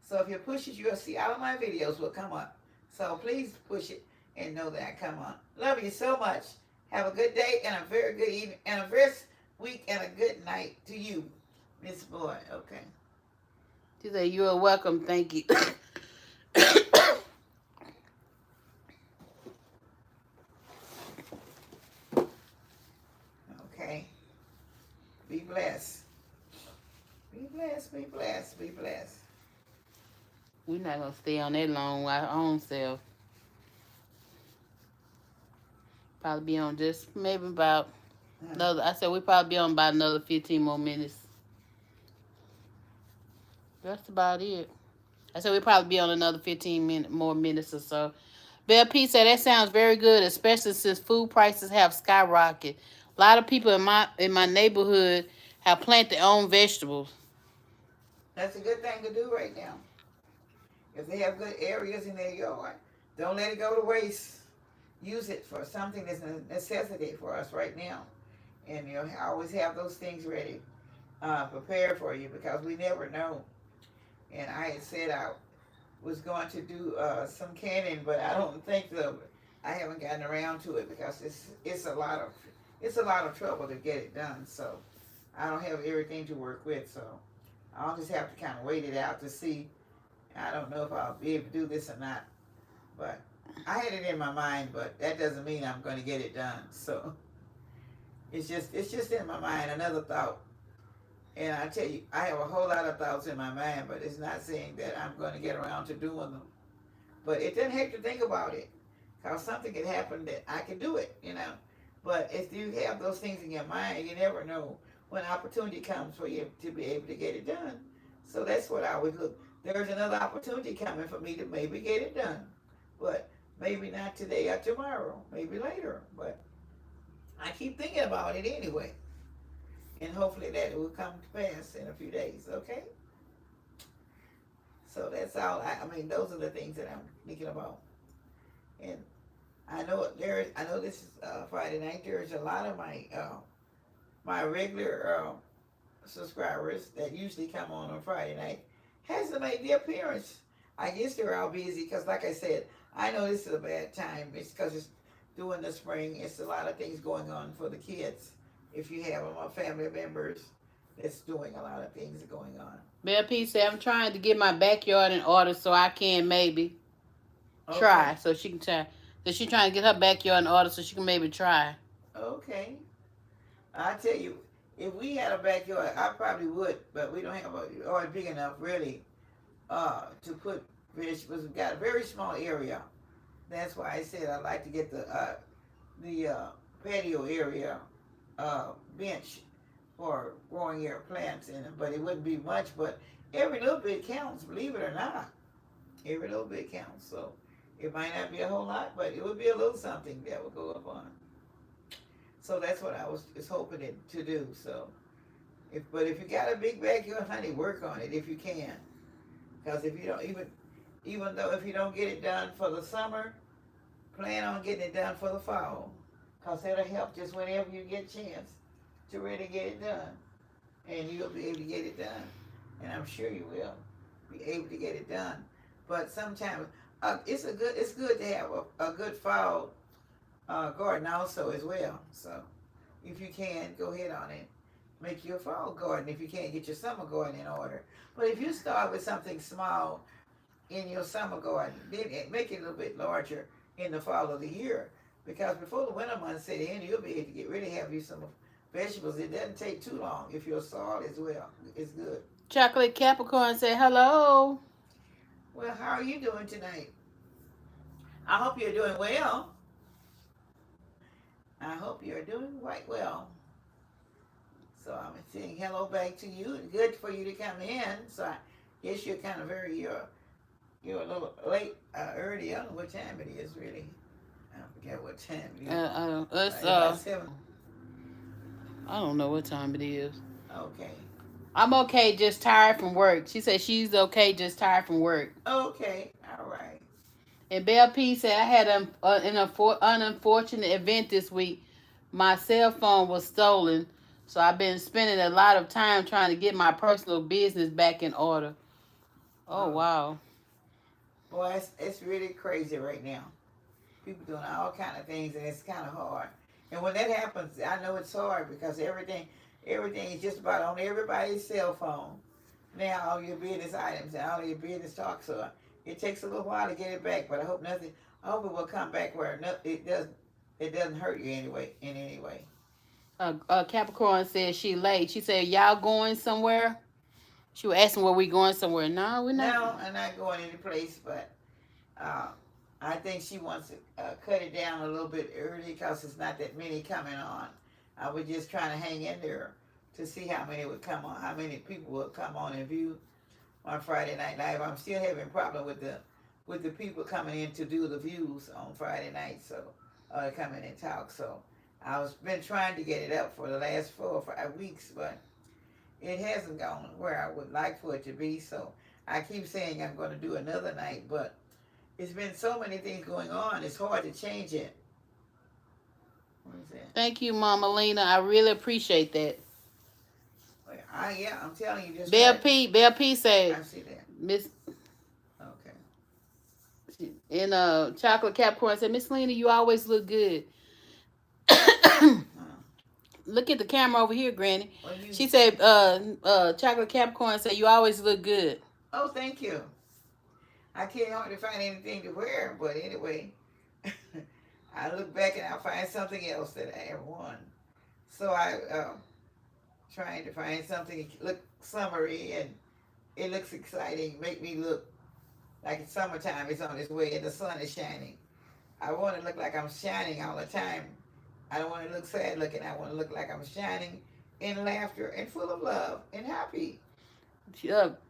Speaker 1: So if you push it, you'll see all of my videos will come up. So please push it and know that I come on. Love you so much. Have a good day and a very good evening and a very week and a good night to you, Miss Boy. Okay.
Speaker 2: She said, you are welcome. Thank you.
Speaker 1: Okay. Be blessed. Be blessed. Be blessed. Be blessed.
Speaker 2: We're not going to stay on that long our own self. Probably be on just maybe about another. I said we probably be on about another 15 more minutes. That's about it. I said we probably be on another 15 more minutes or so. Bell P said that sounds very good, especially since food prices have skyrocketed. A lot of people in my neighborhood have planted their own vegetables.
Speaker 1: That's a good thing to do right now. If they have good areas in their yard, don't let it go to waste. Use it for something that's a necessity for us right now. And you know, always have those things ready, prepared for you because we never know. And I had said I was going to do some canning, but I don't think so. I haven't gotten around to it because it's a lot of trouble to get it done. So I don't have everything to work with. So I'll just have to kind of wait it out to see. I don't know if I'll be able to do this or not, but I had it in my mind. But that doesn't mean I'm going to get it done. So it's just in my mind. Another thought. And I tell you, I have a whole lot of thoughts in my mind, but it's not saying that I'm going to get around to doing them. But it doesn't hurt to think about it, because something could happen that I can do it, you know. But if you have those things in your mind, you never know when opportunity comes for you to be able to get it done. So that's what I always look. There's another opportunity coming for me to maybe get it done, but maybe not today or tomorrow, maybe later. But I keep thinking about it anyway, and hopefully that will come to pass in a few days. Okay. So that's all. I mean, those are the things that I'm thinking about. And I know I know this is Friday night. There's a lot of my regular subscribers that usually come on Friday night hasn't made the appearance. I guess they're all busy because, like I said, I know this is a bad time. It's because it's during the spring. It's a lot of things going on for the kids. If you have them or family members, that's doing a lot of things going on.
Speaker 2: Bell P said, I'm trying to get my backyard in order so I can maybe try.
Speaker 1: Okay.
Speaker 2: So she can try. So she's trying to get her backyard in order so she can maybe try.
Speaker 1: Okay. I tell you, if we had a backyard, I probably would, but we don't have a yard big enough really to put vegetables. We've got a very small area. That's why I said I'd like to get the patio area bench for growing your plants in it. But it wouldn't be much. But every little bit counts, believe it or not. Every little bit counts. So it might not be a whole lot, but it would be a little something that would go up on. So that's what I was just hoping to do. So, if you got a big backyard, honey, work on it if you can. Because if you don't even though if you don't get it done for the summer, plan on getting it done for the fall. Because that'll help just whenever you get a chance to really get it done, and you'll be able to get it done. And I'm sure you will be able to get it done. But sometimes it's good to have a good fall garden also as well. So if you can, go ahead on it. Make your fall garden if you can't get your summer garden in order. But if you start with something small in your summer garden, then make it a little bit larger in the fall of the year. Because before the winter months set in, you'll be able to get ready to have you some vegetables. It doesn't take too long if your soil as well is good.
Speaker 2: Chocolate Capricorn said hello.
Speaker 1: Well, how are you doing tonight? I hope you're doing well. I hope you're doing quite well. So I'm saying hello back to you. Good for you to come in. So I guess you're kind of you're a little late, early. I don't know what time it is really. I forget what time it is.
Speaker 2: It's
Speaker 1: About 7.
Speaker 2: I don't know what time it is.
Speaker 1: Okay.
Speaker 2: I'm okay, just tired from work. She said she's okay, just tired from work.
Speaker 1: Okay. All right.
Speaker 2: And Bell P said I had an unfortunate event this week. My cell phone was stolen, so I've been spending a lot of time trying to get my personal business back in order. Oh, wow.
Speaker 1: Boy, it's really crazy right now. People doing all kind of things, and it's kind of hard. And when that happens, I know it's hard because everything is just about on everybody's cell phone. Now, all your business items and all your business talk. So it takes a little while to get it back, but I hope it will come back where it doesn't hurt you anyway, in any way.
Speaker 2: Capricorn said she late. She said, y'all going somewhere? She was asking were we going somewhere. No, we're not.
Speaker 1: No, I'm not going any place, but I think she wants to cut it down a little bit early because it's not that many coming on. I was just trying to hang in there to see how many would come on, how many people would come on and view on Friday Night Live. I'm still having a problem with the people coming in to do the views on Friday night, so come in and talk. So been trying to get it up for the last 4 or 5 weeks, but it hasn't gone where I would like for it to be. So I keep saying I'm going to do another night, but it's been so many things going on. It's hard to change it. What is that?
Speaker 2: Thank you, Mama Lena. I really appreciate that.
Speaker 1: Well, yeah, I'm telling you, just
Speaker 2: Bell
Speaker 1: try.
Speaker 2: P. Bell P said,
Speaker 1: I see that.
Speaker 2: Miss
Speaker 1: Okay.
Speaker 2: in Chocolate Capricorn said, Miss Lena, you always look good.
Speaker 1: Huh.
Speaker 2: Look at the camera over here, Granny.
Speaker 1: Well, you.
Speaker 2: She said, Chocolate Capricorn said, you always look good.
Speaker 1: Oh, thank you. I can't hardly find anything to wear, but anyway, I look back and I'll find something else that I have worn. So I trying to find something that look summery and it looks exciting, make me look like it's summertime is on its way and the sun is shining. I want to look like I'm shining all the time. I don't want to look sad looking. I want to look like I'm shining in laughter and full of love and happy.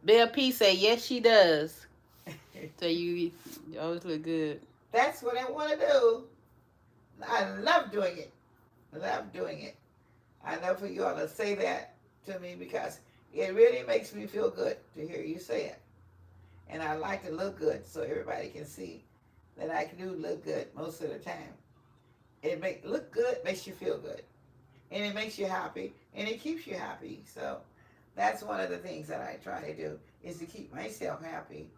Speaker 2: Bell P said, yes, she does. So you always look good.
Speaker 1: That's what I want to do. I love doing it. Love doing it. I love for you all to say that to me because it really makes me feel good to hear you say it. And I like to look good so everybody can see that I do look good most of the time. Look good makes you feel good, and it makes you happy, and it keeps you happy. So that's one of the things that I try to do is to keep myself happy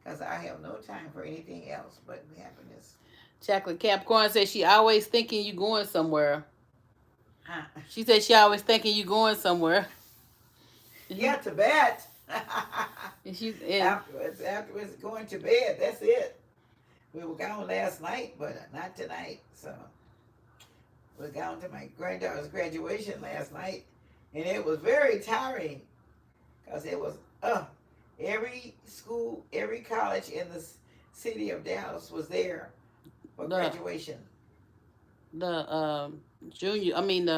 Speaker 1: because I have no time for anything else but happiness.
Speaker 2: Chocolate Capricorn said she always thinking you going somewhere.
Speaker 1: Huh.
Speaker 2: She said she always thinking you going somewhere.
Speaker 1: Yeah, to bed.
Speaker 2: And
Speaker 1: Afterwards, going to bed. That's it. We were gone last night, but not tonight. So we were gone to my granddaughter's graduation last night, and it was very tiring because it was every school, every college in the city of Dallas was there for graduation.
Speaker 2: The junior, I mean the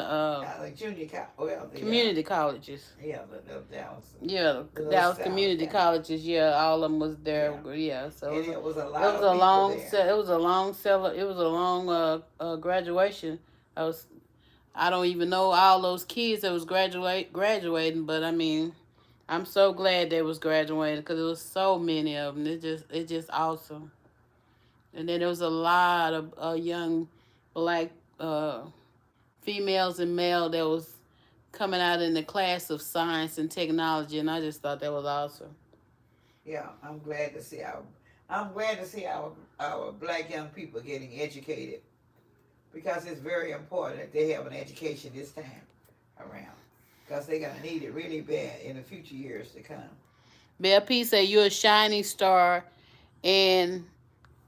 Speaker 1: Like junior, well, the
Speaker 2: community colleges.
Speaker 1: Yeah, the Dallas.
Speaker 2: Yeah,
Speaker 1: The
Speaker 2: Dallas
Speaker 1: South,
Speaker 2: community colleges. Yeah, all of them was there. Yeah, so
Speaker 1: and it was a lot
Speaker 2: it was
Speaker 1: of
Speaker 2: a
Speaker 1: people
Speaker 2: long.
Speaker 1: there.
Speaker 2: It was a long It was a long graduation. I don't even know all those kids that was graduating, but I mean, I'm so glad they was graduating because there was so many of them. It's just awesome. And then there was a lot of young black females and male that was coming out in the class of science and technology, and I just thought that was awesome.
Speaker 1: Yeah, I'm glad to see our black young people getting educated because it's very important that they have an education this time around because they're gonna need it really bad in the future years to come.
Speaker 2: Bell P said you're a shining star, and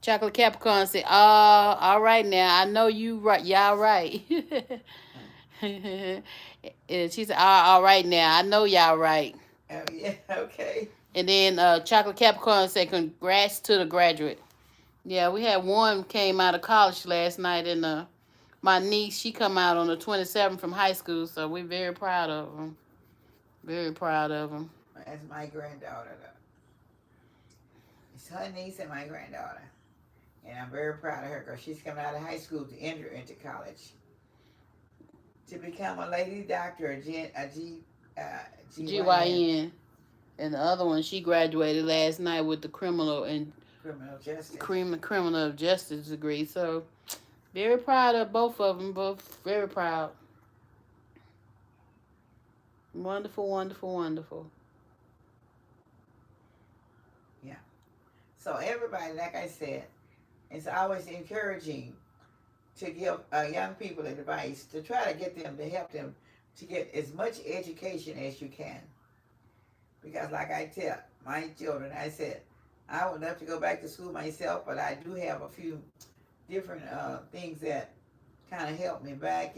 Speaker 2: Chocolate Capricorn said, "Oh, all right now. I know you right. Y'all right." And she said, all right now. I know y'all right."
Speaker 1: Oh yeah, okay.
Speaker 2: And then Chocolate Capricorn said, "Congrats to the graduate." Yeah, we had one came out of college last night, and my niece, she come out on the 27th from high school, so we're very proud of them. Very proud of them.
Speaker 1: That's my granddaughter. Though. It's her niece and my granddaughter, and I'm very proud of her because she's coming out of high school to enter into college to become a lady doctor,
Speaker 2: GYN. And the other one, she graduated last night with the
Speaker 1: criminal justice.
Speaker 2: criminal justice degree. So very proud of both of them. Both very proud. Wonderful, wonderful, wonderful.
Speaker 1: Yeah. So everybody, like I said, it's always encouraging to give young people advice to try to get them to help them to get as much education as you can. Because like I tell my children, I said, I would love to go back to school myself, but I do have a few different things that kind of help me back,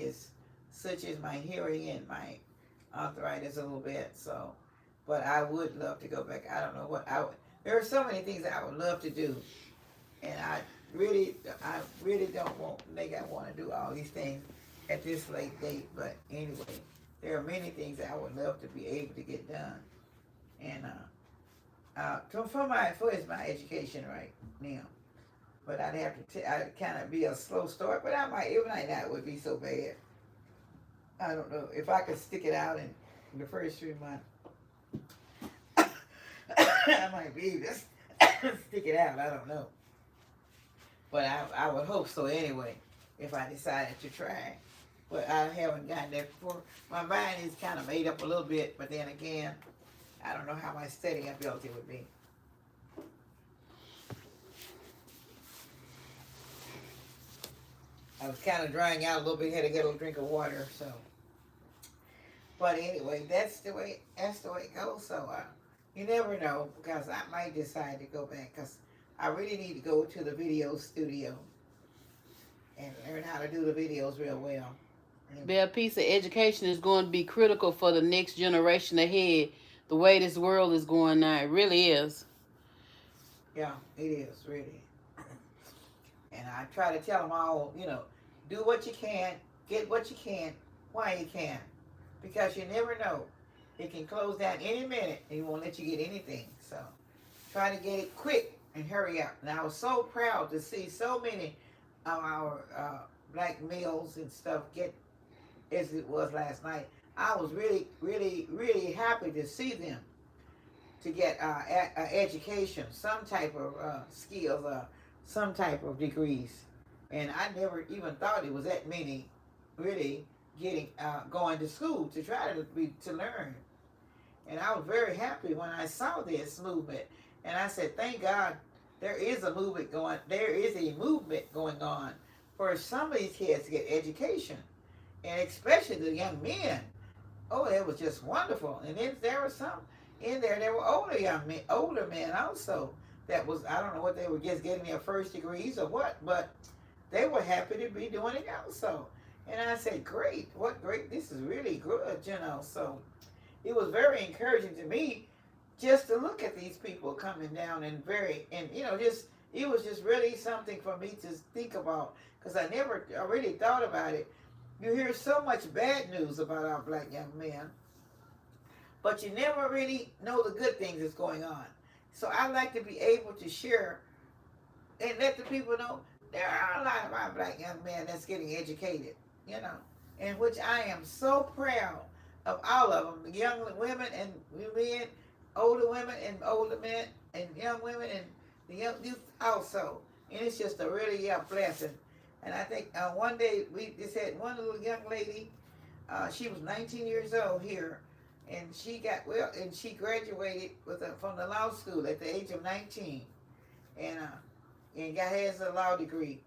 Speaker 1: such as my hearing and my arthritis a little bit. So, but I would love to go back. I don't know what I would. There are so many things that I would love to do, and I really don't think I want to do all these things at this late date. But anyway, there are many things that I would love to be able to get done. And for my education right now, but I'd have I'd kind of be a slow start, but it might not would be so bad. I don't know if I could stick it out in the first 3 months. I might be able to stick it out. I don't know, but I would hope so anyway. if I decided to try. But I haven't gotten there before. My mind is kind of made up a little bit, but then again, I don't know how my studying ability would be. I was kind of drying out a little bit. Had to get a little drink of water. So, but anyway, that's the way it goes. So, you never know, because I might decide to go back, because I really need to go to the video studio and learn how to do the videos real well.
Speaker 2: Their piece of education is going to be critical for the next generation ahead. The way this world is going now, it really is.
Speaker 1: Yeah, it is, really. And I try to tell them all, do what you can, get what you can, while you can. Because you never know. It can close down any minute and it won't let you get anything. So try to get it quick and hurry up. And I was so proud to see so many of our black males and stuff get as it was last night. I was really, really, really happy to see them to get education, some type of skills, some type of degrees. And I never even thought it was that many really getting going to school to try to learn. And I was very happy when I saw this movement. And I said, thank God there is a movement going. There is a movement going on for some of these kids to get education, and especially the young men. Oh, it was just wonderful. And then there were some in there. There were older men also. That was, I don't know what they were just getting their first degrees or what, but they were happy to be doing it also. And I said, great, what great, this is really good, So it was very encouraging to me just to look at these people coming down and it was just really something for me to think about, because I really thought about it. You hear so much bad news about our black young men, but you never really know the good things that's going on. So I like to be able to share and let the people know there are a lot of our black young men that's getting educated, in which I am so proud of all of them, the young women and men, older women and older men, and young women and the young youth also. And it's just a really blessing. And I think one day we just had one little young lady, she was 19 years old here, and she graduated from the law school at the age of 19, and has a law degree.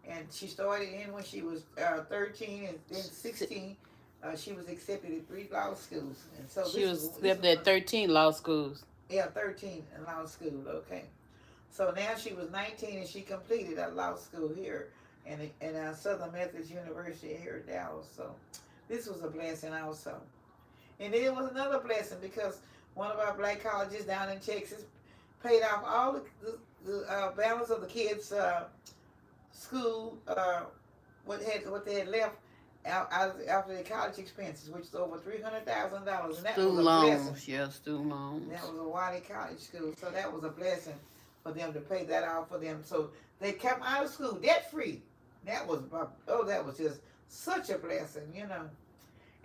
Speaker 1: And she started in when she was 13, and then 16. She was accepted at 3 law schools, and so
Speaker 2: she was accepted at 13 law schools.
Speaker 1: Yeah, 13 in law school. Okay, so now she was 19 and she completed a law school here in Southern Methodist University here in Dallas. So this was a blessing also. And then it was another blessing because one of our black colleges down in Texas paid off all the balance of the kids' school, what they had left after the college expenses, which is over $300,000, and that
Speaker 2: student
Speaker 1: was a
Speaker 2: loans,
Speaker 1: blessing.
Speaker 2: yeah, student loans.
Speaker 1: That was a Wiley College school, so that was a blessing for them to pay that off for them. So they kept out of school debt free. That was just such a blessing,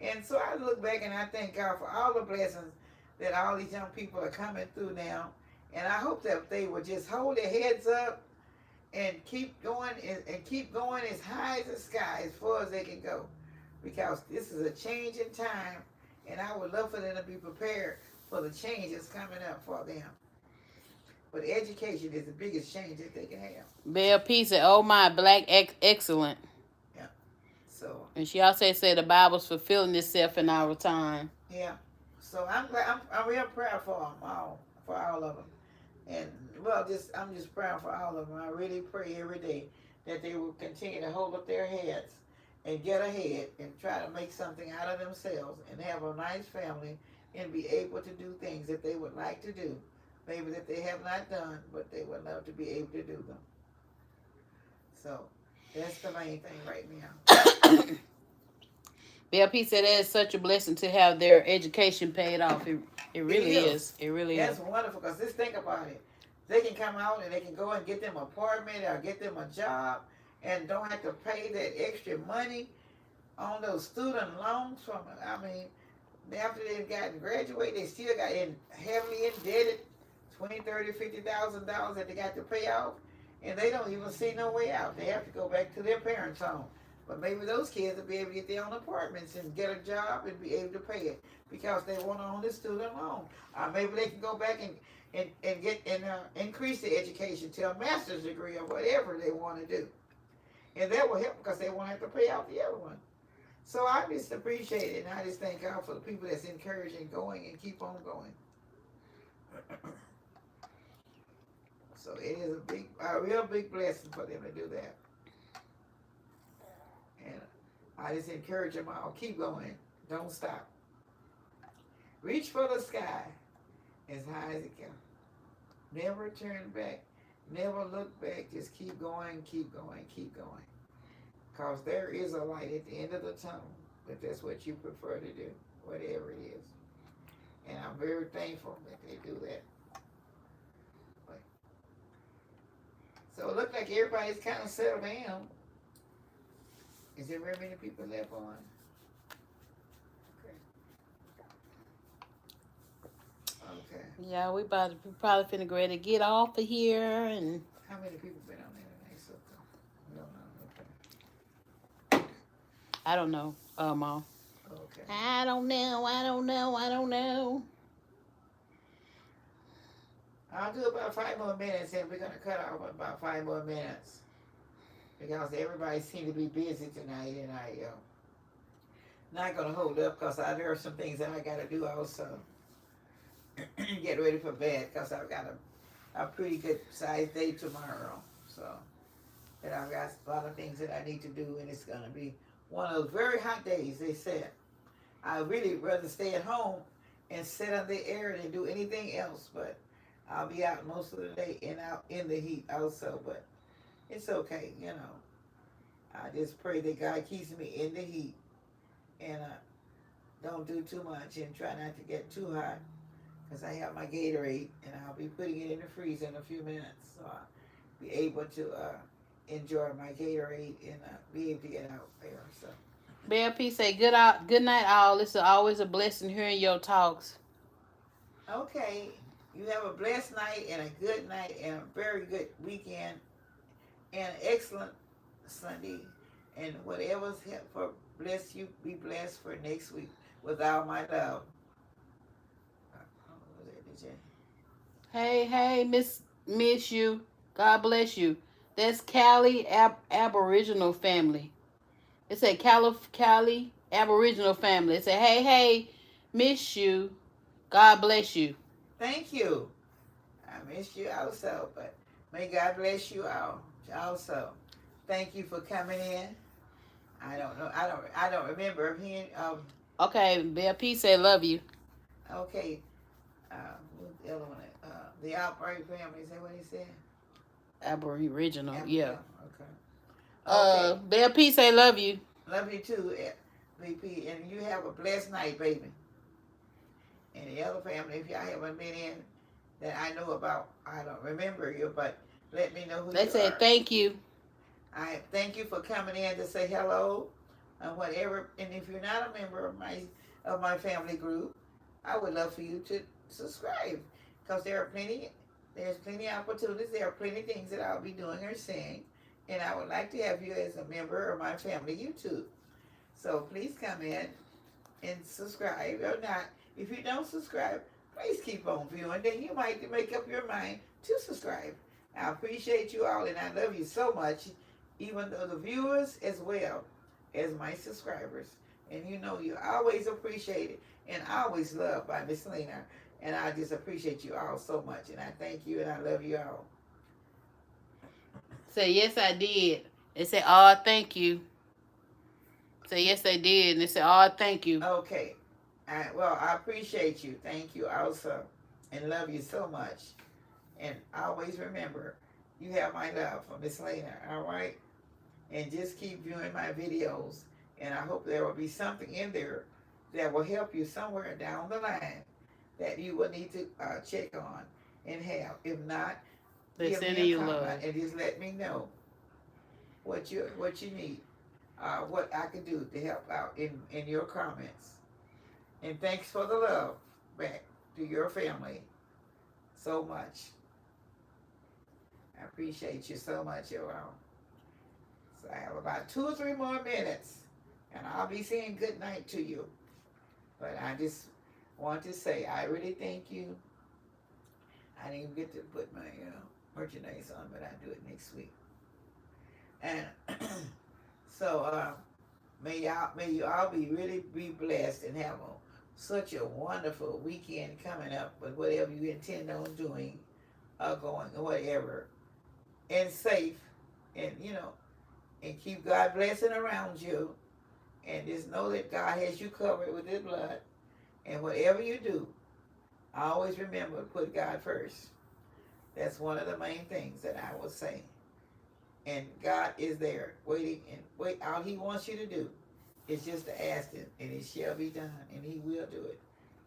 Speaker 1: And so I look back and I thank God for all the blessings that all these young people are coming through now, and I hope that they will just hold their heads up and keep going as high as the sky, as far as they can go, because this is a change in time, and I would love for them to be prepared for the change that's coming up for them. But education is the biggest change that they can have.
Speaker 2: Belle P said, "Oh my, black excellent."
Speaker 1: Yeah. So.
Speaker 2: And she also said the Bible's fulfilling itself in our time.
Speaker 1: Yeah. So I'm glad. I'm real proud for them all, for all of them. And I'm just praying for all of them. I really pray every day that they will continue to hold up their heads and get ahead and try to make something out of themselves and have a nice family and be able to do things that they would like to do, maybe that they have not done, but they would love to be able to do them. So that's the main thing right now.
Speaker 2: Belle P said that is such a blessing to have their education paid off. It really is. It really is.
Speaker 1: That's wonderful, because just think about it. They can come out and they can go and get them an apartment or get them a job and don't have to pay that extra money on those student loans from, after they've gotten graduated, they still got heavily indebted, $20,000, $30,000, $50,000 that they got to pay off. and they don't even see no way out. They have to go back to their parents' home. But maybe those kids will be able to get their own apartments and get a job and be able to pay it because they want to own the student loan. Or maybe they can go back and get and increase their education to a master's degree or whatever they want to do. And that will help because they won't have to pay out the other one. So I just appreciate it, and I just thank God for the people that's encouraging going and keep on going. So it is a real big blessing for them to do that. And I just encourage them all, keep going, don't stop. Reach for the sky as high as it can. Never turn back, never look back, just keep going, keep going, keep going. Because there is a light at the end of the tunnel, if that's what you prefer to do, whatever it is. And I'm very thankful that they do that. So it looks like everybody's kind of settled down. Is there very many people left on? Okay.
Speaker 2: Yeah, we probably finna get ready to get off of here. And
Speaker 1: How many people been on there tonight? So we don't know. Okay.
Speaker 2: I don't know, Mom.
Speaker 1: Okay.
Speaker 2: I don't know.
Speaker 1: I'll do about 5 more minutes, and we're gonna cut off about 5 more minutes because everybody seems to be busy tonight, and I not gonna hold up because there are some things that I gotta do also. Get ready for bed because I've got a pretty good sized day tomorrow. So, and I've got a lot of things that I need to do, and it's gonna be one of those very hot days. They said I really rather stay at home and sit on the air than do anything else, but I'll be out most of the day and out in the heat also, but it's okay, you know. I just pray that God keeps me in the heat and don't do too much and try not to get too hot because I have my Gatorade and I'll be putting it in the freezer in a few minutes, so I'll be able to enjoy my Gatorade and be able to get out there. So,
Speaker 2: Bear P say good night all. It's always a blessing hearing your talks.
Speaker 1: okay. You have a blessed night and a good night and a very good weekend and an excellent Sunday. And whatever's for bless you, be blessed for next week with all my love.
Speaker 2: Hey, miss you. God bless you. That's Cali Aboriginal family. It said Cali Aboriginal family. It said hey, miss you. God bless you.
Speaker 1: Thank you. I missed you also, but may God bless you all also. Thank you for coming in. I don't know. I don't remember hearing.
Speaker 2: Okay, Bear P said love you.
Speaker 1: Okay. Who's the other one? The Outbreak family. Is that what he said?
Speaker 2: Aboriginal. Yeah.
Speaker 1: Okay. Okay.
Speaker 2: Bear P say love you.
Speaker 1: Love you too, VP. And you have a blessed night, baby. And the other family, if y'all haven't been in, that I know about, I don't remember you, but let me know who you are.
Speaker 2: They said thank you.
Speaker 1: I thank you for coming in to say hello and whatever. And if you're not a member of my family group, I would love for you to subscribe because there's plenty of opportunities. There are plenty of things that I'll be doing or saying, and I would like to have you as a member of my family YouTube. So please come in and subscribe or not. If you don't subscribe, please keep on viewing. Then you might make up your mind to subscribe. I appreciate you all, and I love you so much, even though the viewers as well as my subscribers. And you know you're always appreciated and always loved by Miss Lena. And I just appreciate you all so much. And I thank you and I love you all.
Speaker 2: Say yes, I did. They said, oh, thank you. Say yes, they did. And they said, oh, thank you.
Speaker 1: Okay. Well, I appreciate you. Thank you also. And love you so much. And always remember, you have my love for Miss Lena, all right? And just keep viewing my videos. And I hope there will be something in there that will help you somewhere down the line that you will need to check on and have. If not, give me a comment and just let me know what you need, what I can do to help out in your comments. And thanks for the love back to your family so much. I appreciate you so much, you all. So I have about 2 or 3 more minutes, and I'll be saying good night to you. But I just want to say I really thank you. I didn't even get to put my merchandise on, but I'll do it next week. And so may you all be blessed and have such a wonderful weekend coming up with whatever you intend on doing or going or whatever, and safe, and and keep God blessing around you, and just know that God has you covered with His blood. And whatever you do, always remember to put God first. That's one of the main things that I will say. And God is there waiting, and all He wants you to do is just to ask Him, and it shall be done, and He will do it.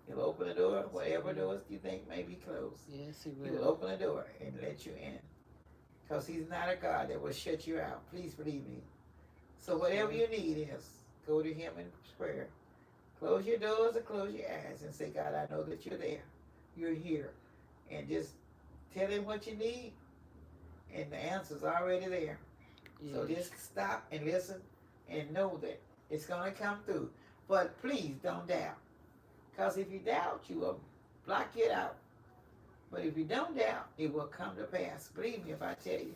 Speaker 1: He'll open the door, whatever doors you think may be closed.
Speaker 2: Yes, He
Speaker 1: He will
Speaker 2: will.
Speaker 1: open the door and let you in. Because He's not a God that will shut you out. Please believe me. So whatever you need is, go to Him in prayer. Close your doors or close your eyes and say, God, I know that you're there. You're here. And just tell Him what you need, and the answer's already there.
Speaker 2: Yes.
Speaker 1: So just stop and listen and know that it's going to come through. But please don't doubt. Because if you doubt, you will block it out. But if you don't doubt, it will come to pass. Believe me if I tell you.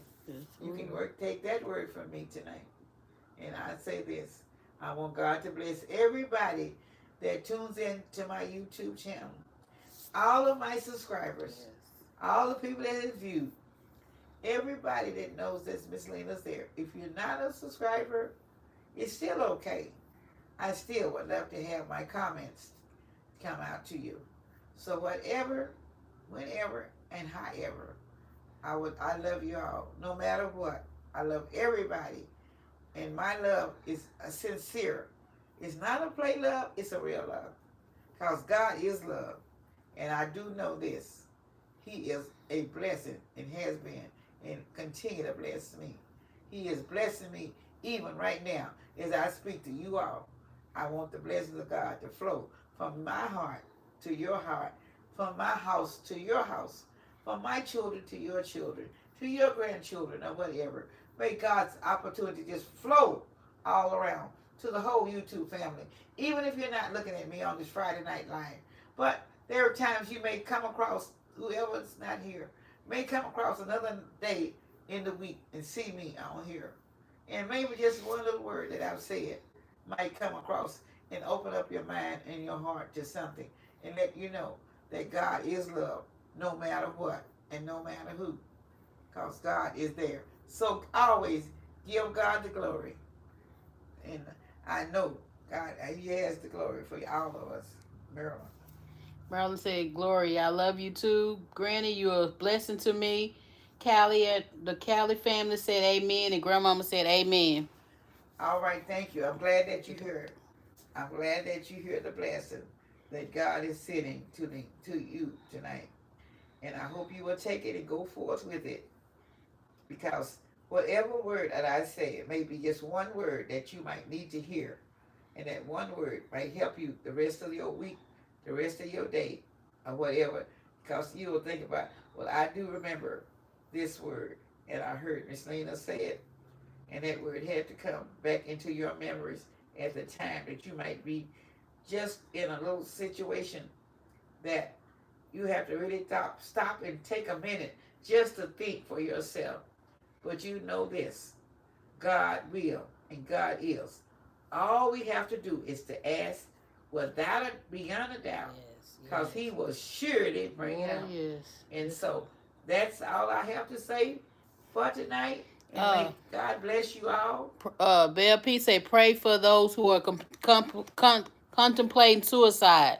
Speaker 1: You can take that word from me tonight. And I say this. I want God to bless everybody that tunes in to my YouTube channel. All of my subscribers.
Speaker 2: Yes.
Speaker 1: All the people that have viewed. Everybody that knows that Miss Lena's there. If you're not a subscriber, it's still okay. I still would love to have my comments come out to you. So whatever, whenever, and however, I love you all, no matter what. I love everybody. And my love is sincere. It's not a play love, it's a real love. Because God is love. And I do know this. He is a blessing and has been and continue to bless me. He is blessing me even right now as I speak to you all. I want the blessings of God to flow from my heart to your heart, from my house to your house, from my children to your children, to your grandchildren or whatever. May God's opportunity just flow all around to the whole YouTube family, even if you're not looking at me on this Friday night line. But there are times you may come across, whoever's not here, may come across another day in the week and see me on here. And maybe just one little word that I've said might come across and open up your mind and your heart to something and let you know that God is love no matter what and no matter who, because God is there. So always give God the glory. And I know God, He has the glory for all of us. Marilyn.
Speaker 2: Marilyn said, Glory, I love you too. Granny, you're a blessing to me. Callie at the Callie family said amen, and Grandmama said amen.
Speaker 1: All right, thank you. I'm glad that you heard. I'm glad that you hear the blessing that God is sending to you tonight. And I hope you will take it and go forth with it. Because whatever word that I say, it may be just one word that you might need to hear. And that one word might help you the rest of your week, the rest of your day, or whatever. Because you will think about, well, I do remember this word. And I heard Miss Lena say it. And that word had to come back into your memories at the time that you might be just in a little situation that you have to really stop and take a minute just to think for yourself. But you know this, God will and God is. All we have to do is to ask without beyond a doubt, because He will surely bring it out.
Speaker 2: Yes.
Speaker 1: And so that's all I have to say for tonight. And may God bless you all.
Speaker 2: Belle P say, pray for those who are contemplating suicide.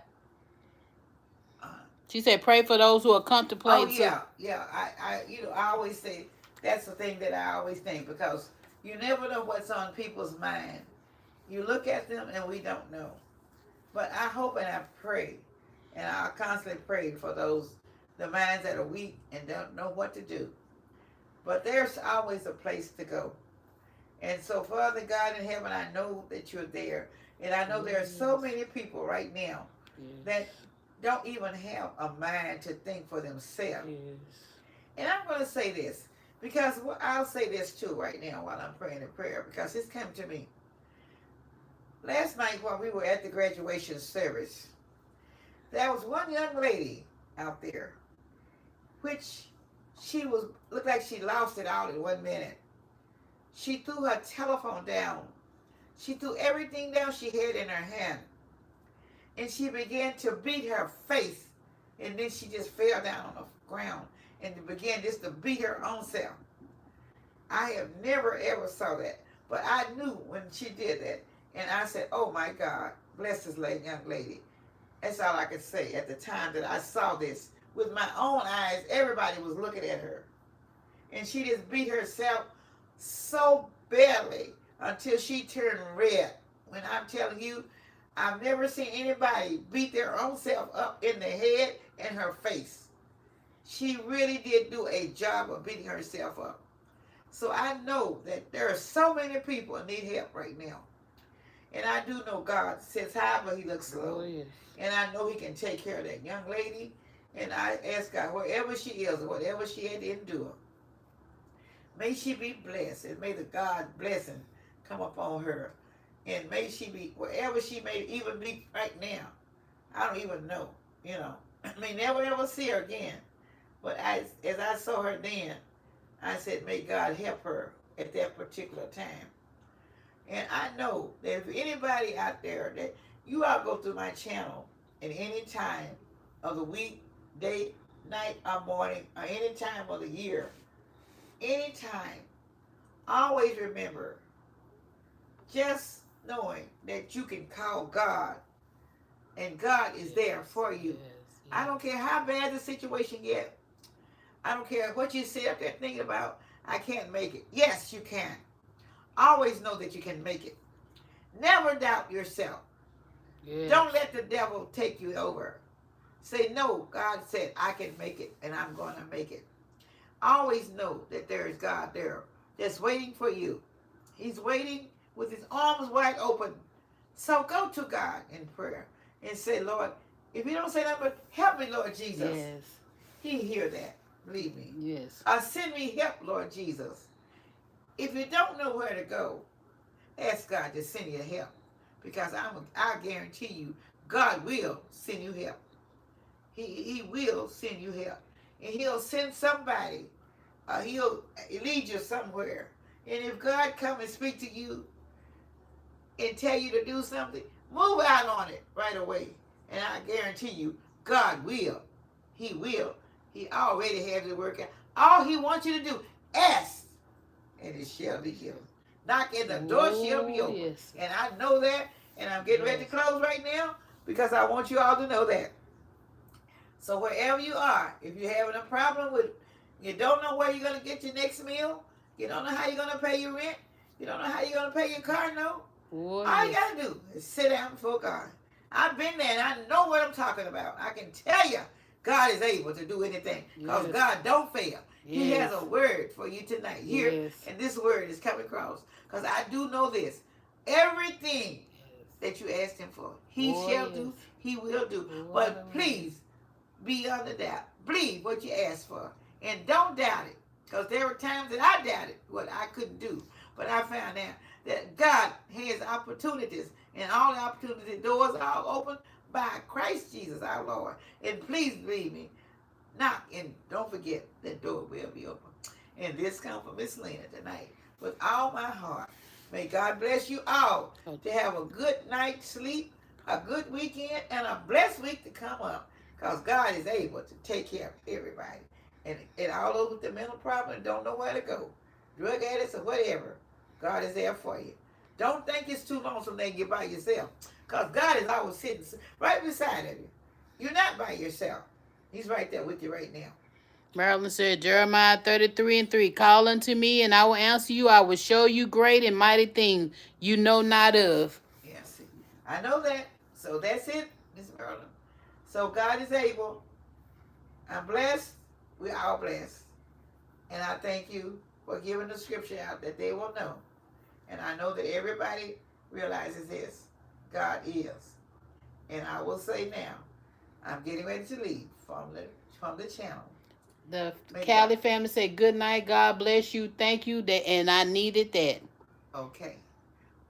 Speaker 2: She said, pray for those who are contemplating.
Speaker 1: Oh yeah. I always say that's the thing that I always think, because you never know what's on people's mind. You look at them and we don't know. But I hope and I pray, and I constantly pray for the minds that are weak and don't know what to do. But there's always a place to go. And so, Father God in heaven, I know that you're there. And I know there are so many people right now that don't even have a mind to think for themselves. And I'm going to say this. Because I'll say this too right now while I'm praying a prayer, because it's come to me. Last night while we were at the graduation service, there was one young lady out there, which she was looked like she lost it all in 1 minute. She threw her telephone down. She threw everything down she had in her hand. And she began to beat her face. And then she just fell down on the ground and began just to beat her own self. I have never ever saw that. But I knew when she did that. And I said, oh my God, bless this young lady. That's all I could say at the time that I saw this. With my own eyes, everybody was looking at her. And she just beat herself so badly until she turned red. When I'm telling you, I've never seen anybody beat their own self up in the head and her face. She really did do a job of beating herself up. So I know that there are so many people who need help right now. And I do know God sits high, but he looks low.
Speaker 2: Oh, yes.
Speaker 1: And I know he can take care of that young lady. And I ask God, wherever she is, whatever she had to endure, may she be blessed. And may the God blessing come upon her. And may she be, wherever she may even be right now. I don't even know, you know. I may never ever see her again. But as I saw her then, I said, may God help her at that particular time. And I know that if anybody out there, that you all go through my channel at any time of the week, day, night, or morning, or any time of the year, anytime, always remember, just knowing that you can call God, and God is there for you. I don't care how bad the situation gets. I don't care what you sit up there thinking about, I can't make it. Yes, you can. Always know that you can make it. Never doubt yourself. Yes. Don't let the devil take you over. Say, no, God said, I can make it, and I'm going to make it. Always know that there is God there that's waiting for you. He's waiting with his arms wide open. So go to God in prayer and say, Lord, if you don't say nothing but help me, Lord Jesus.
Speaker 2: Yes.
Speaker 1: He hear that. Believe me.
Speaker 2: Yes.
Speaker 1: Send me help, Lord Jesus. If you don't know where to go, ask God to send you help. Because I guarantee you, God will send you help. He will send you help. And he'll send somebody. He'll lead you somewhere. And if God come and speak to you and tell you to do something, move out on it right away. And I guarantee you, God will. He will. He already has it worked out. All he wants you to do, ask, and it shall be given. Knock and the door shall be open. Yes. And I know that, and I'm getting ready to close right now because I want you all to know that. So wherever you are, if you're having a problem with, you don't know where you're going to get your next meal, you don't know how you're going to pay your rent, you don't know how you're going to pay your car note, all you got to do is sit down before God. I've been there and I know what I'm talking about. I can tell you, God is able to do anything because God don't fail. He has a word for you tonight here, and this word is coming across because I do know this. Everything that you asked him for, he shall do, he will do. But please, beyond the doubt, believe what you asked for, and don't doubt it, because there were times that I doubted what I couldn't do, but I found out that God has opportunities, and all the opportunity doors are all open by Christ Jesus our Lord. And please believe me, knock, and don't forget that door will be open. And this comes from Miss Lena tonight with all my heart. May God bless you all to have a good night's sleep, a good weekend, and a blessed week to come up. Because God is able to take care of everybody. And all those with the mental problem don't know where to go, drug addicts or whatever, God is there for you. Don't think it's too lonesome that you're by yourself. Because God is always sitting right beside of you. You're not by yourself. He's right there with you right now.
Speaker 2: Marilyn said, Jeremiah 33:3, call unto me, and I will answer you. I will show you great and mighty things you know not of.
Speaker 1: Yes, I know that. So that's it, Miss Marilyn. So God is able. I'm blessed. We're all blessed. And I thank you for giving the scripture out that they will know. And I know that everybody realizes this. God is. And I will say now, I'm getting ready to leave from the channel.
Speaker 2: The
Speaker 1: May God.
Speaker 2: Cali family said, good night. God bless you. Thank you. That and I needed that.
Speaker 1: Okay.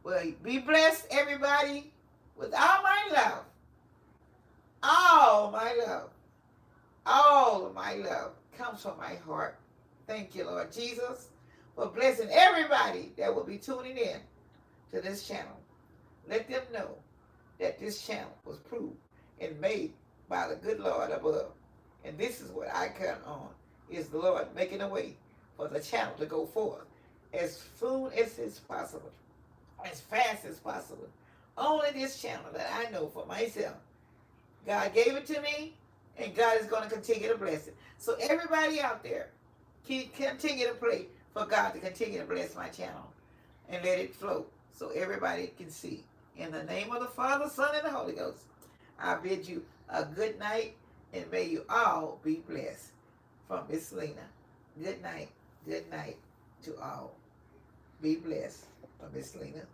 Speaker 1: Well, be blessed, everybody, with all my love. All my love. All of my love comes from my heart. Thank you, Lord Jesus, for blessing everybody that will be tuning in to this channel. Let them know that this channel was proved and made by the good Lord above. And this is what I count on, is the Lord making a way for the channel to go forth as soon as it's possible, as fast as possible. Only this channel that I know for myself. God gave it to me, and God is going to continue to bless it. So everybody out there, continue to pray for God to continue to bless my channel and let it flow so everybody can see. In the name of the Father, Son, and the Holy Ghost, I bid you a good night, and may you all be blessed. From Miss Lena. Good night. Good night to all. Be blessed. From Miss Lena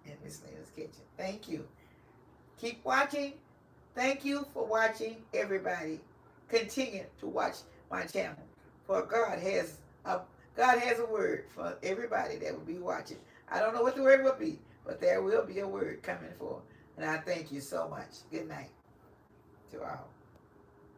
Speaker 1: and Miss Lena's Kitchen. Thank you. Keep watching. Thank you for watching, everybody. Continue to watch my channel, for God has a word for everybody that will be watching. I don't know what the word will be, but there will be a word coming forth. And I thank you so much. Good night to all.